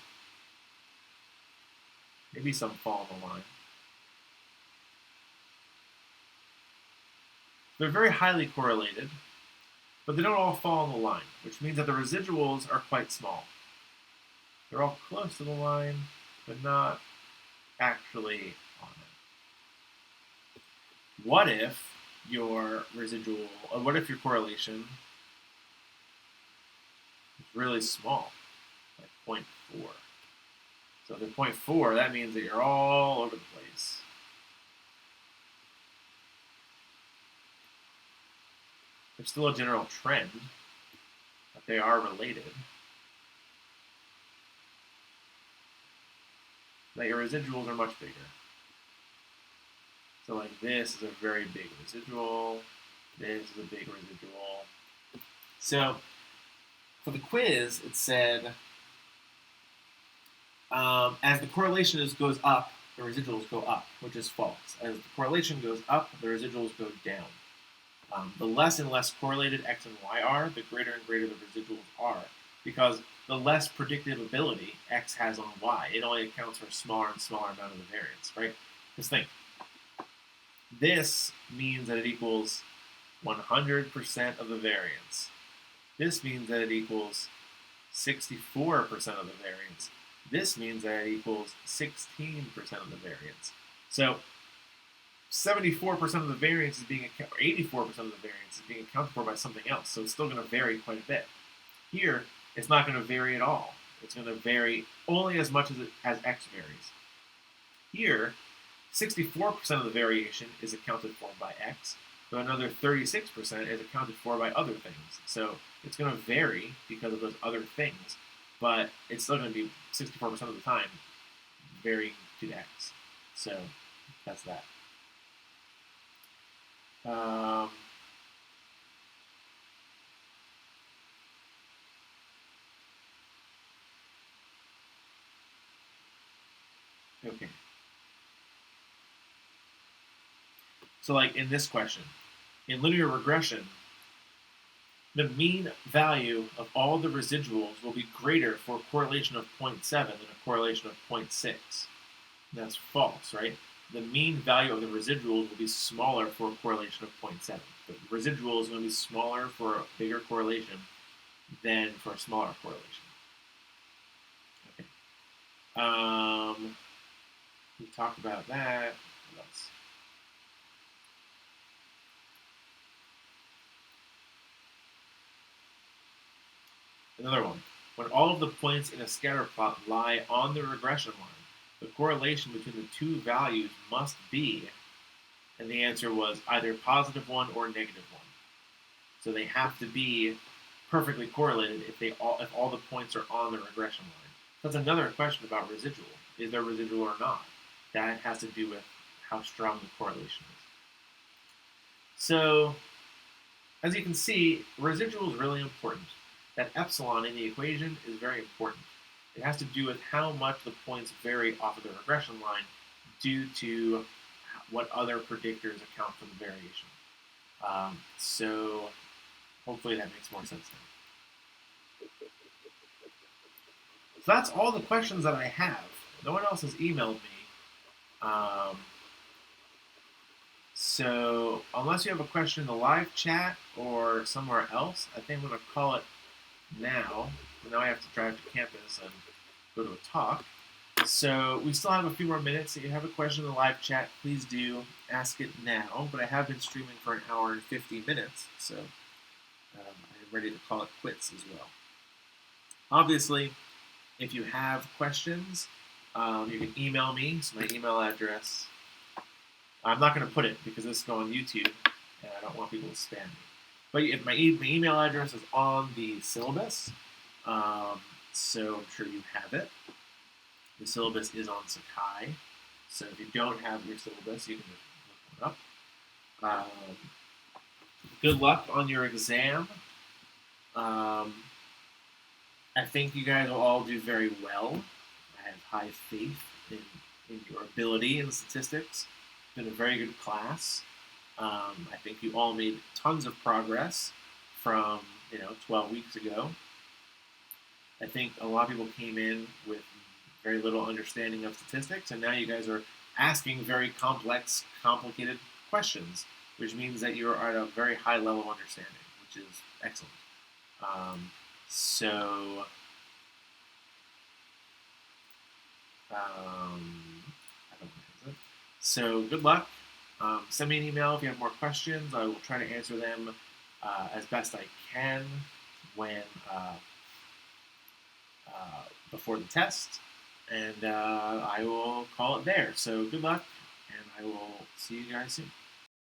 Maybe some fall in the line. They're very highly correlated, but they don't all fall in the line, which means that the residuals are quite small. They're all close to the line, but not actually on it. What if your correlation is really small, like 0.4? So if they're 0.4, that means that you're all over the place. There's still a general trend, but they are related. That your residuals are much bigger. So like this is a very big residual. This is a big residual. So for the quiz, it said, as the correlation goes up, the residuals go up, which is false. As the correlation goes up, the residuals go down. The less and less correlated x and y are, the greater and greater the residuals are, because the less predictability x has on y. It only accounts for a smaller and smaller amount of the variance, right? Just think. This means that it equals 100% of the variance. This means that it equals 64% of the variance. This means that it equals 16% of the variance. So 74% of the variance is being accounted, or 84% of the variance is being accounted for by something else. So it's still going to vary quite a bit. Here, it's not going to vary at all. It's going to vary only as much as x varies. Here, 64% of the variation is accounted for by x, but another 36% is accounted for by other things. So it's going to vary because of those other things, but it's still going to be 64% of the time varying to x. So that's that. Okay. So like in this question, in linear regression, the mean value of all the residuals will be greater for a correlation of 0.7 than a correlation of 0.6. That's false, right? The mean value of the residuals will be smaller for a correlation of 0.7. The residual is going to be smaller for a bigger correlation than for a smaller correlation. Okay. We talked about that. What else? Another one. When all of the points in a scatter plot lie on the regression line, the correlation between the two values must be, and the answer was either +1 or -1. So they have to be perfectly correlated if all the points are on the regression line. That's another question about residual. Is there residual or not? That has to do with how strong the correlation is. So, as you can see, residual is really important. That epsilon in the equation is very important. It has to do with how much the points vary off of the regression line due to what other predictors account for the variation. So hopefully that makes more sense now. So that's all the questions that I have. No one else has emailed me. So unless you have a question in the live chat or somewhere else, I think I'm going to call it now. Now I have to drive to campus and go to a talk. So we still have a few more minutes. If you have a question in the live chat, please do ask it now. But I have been streaming for an hour and 50 minutes, so I'm ready to call it quits as well. Obviously, if you have questions, you can email me. So my email address, I'm not going to put it because this is going on YouTube, and I don't want people to spam me. But if my email address is on the syllabus, so I'm sure you have it. The syllabus is on Sakai, so if you don't have your syllabus, you can just look it up. Good luck on your exam. I think you guys will all do very well. I have high faith in your ability in statistics. It's been a very good class. I think you all made tons of progress from 12 weeks ago. I think a lot of people came in with very little understanding of statistics, and now you guys are asking very complex, complicated questions, which means that you're at a very high level of understanding, which is excellent. So good luck. Send me an email if you have more questions. I will try to answer them as best I can when before the test, and I will call it there. So good luck, and I will see you guys soon.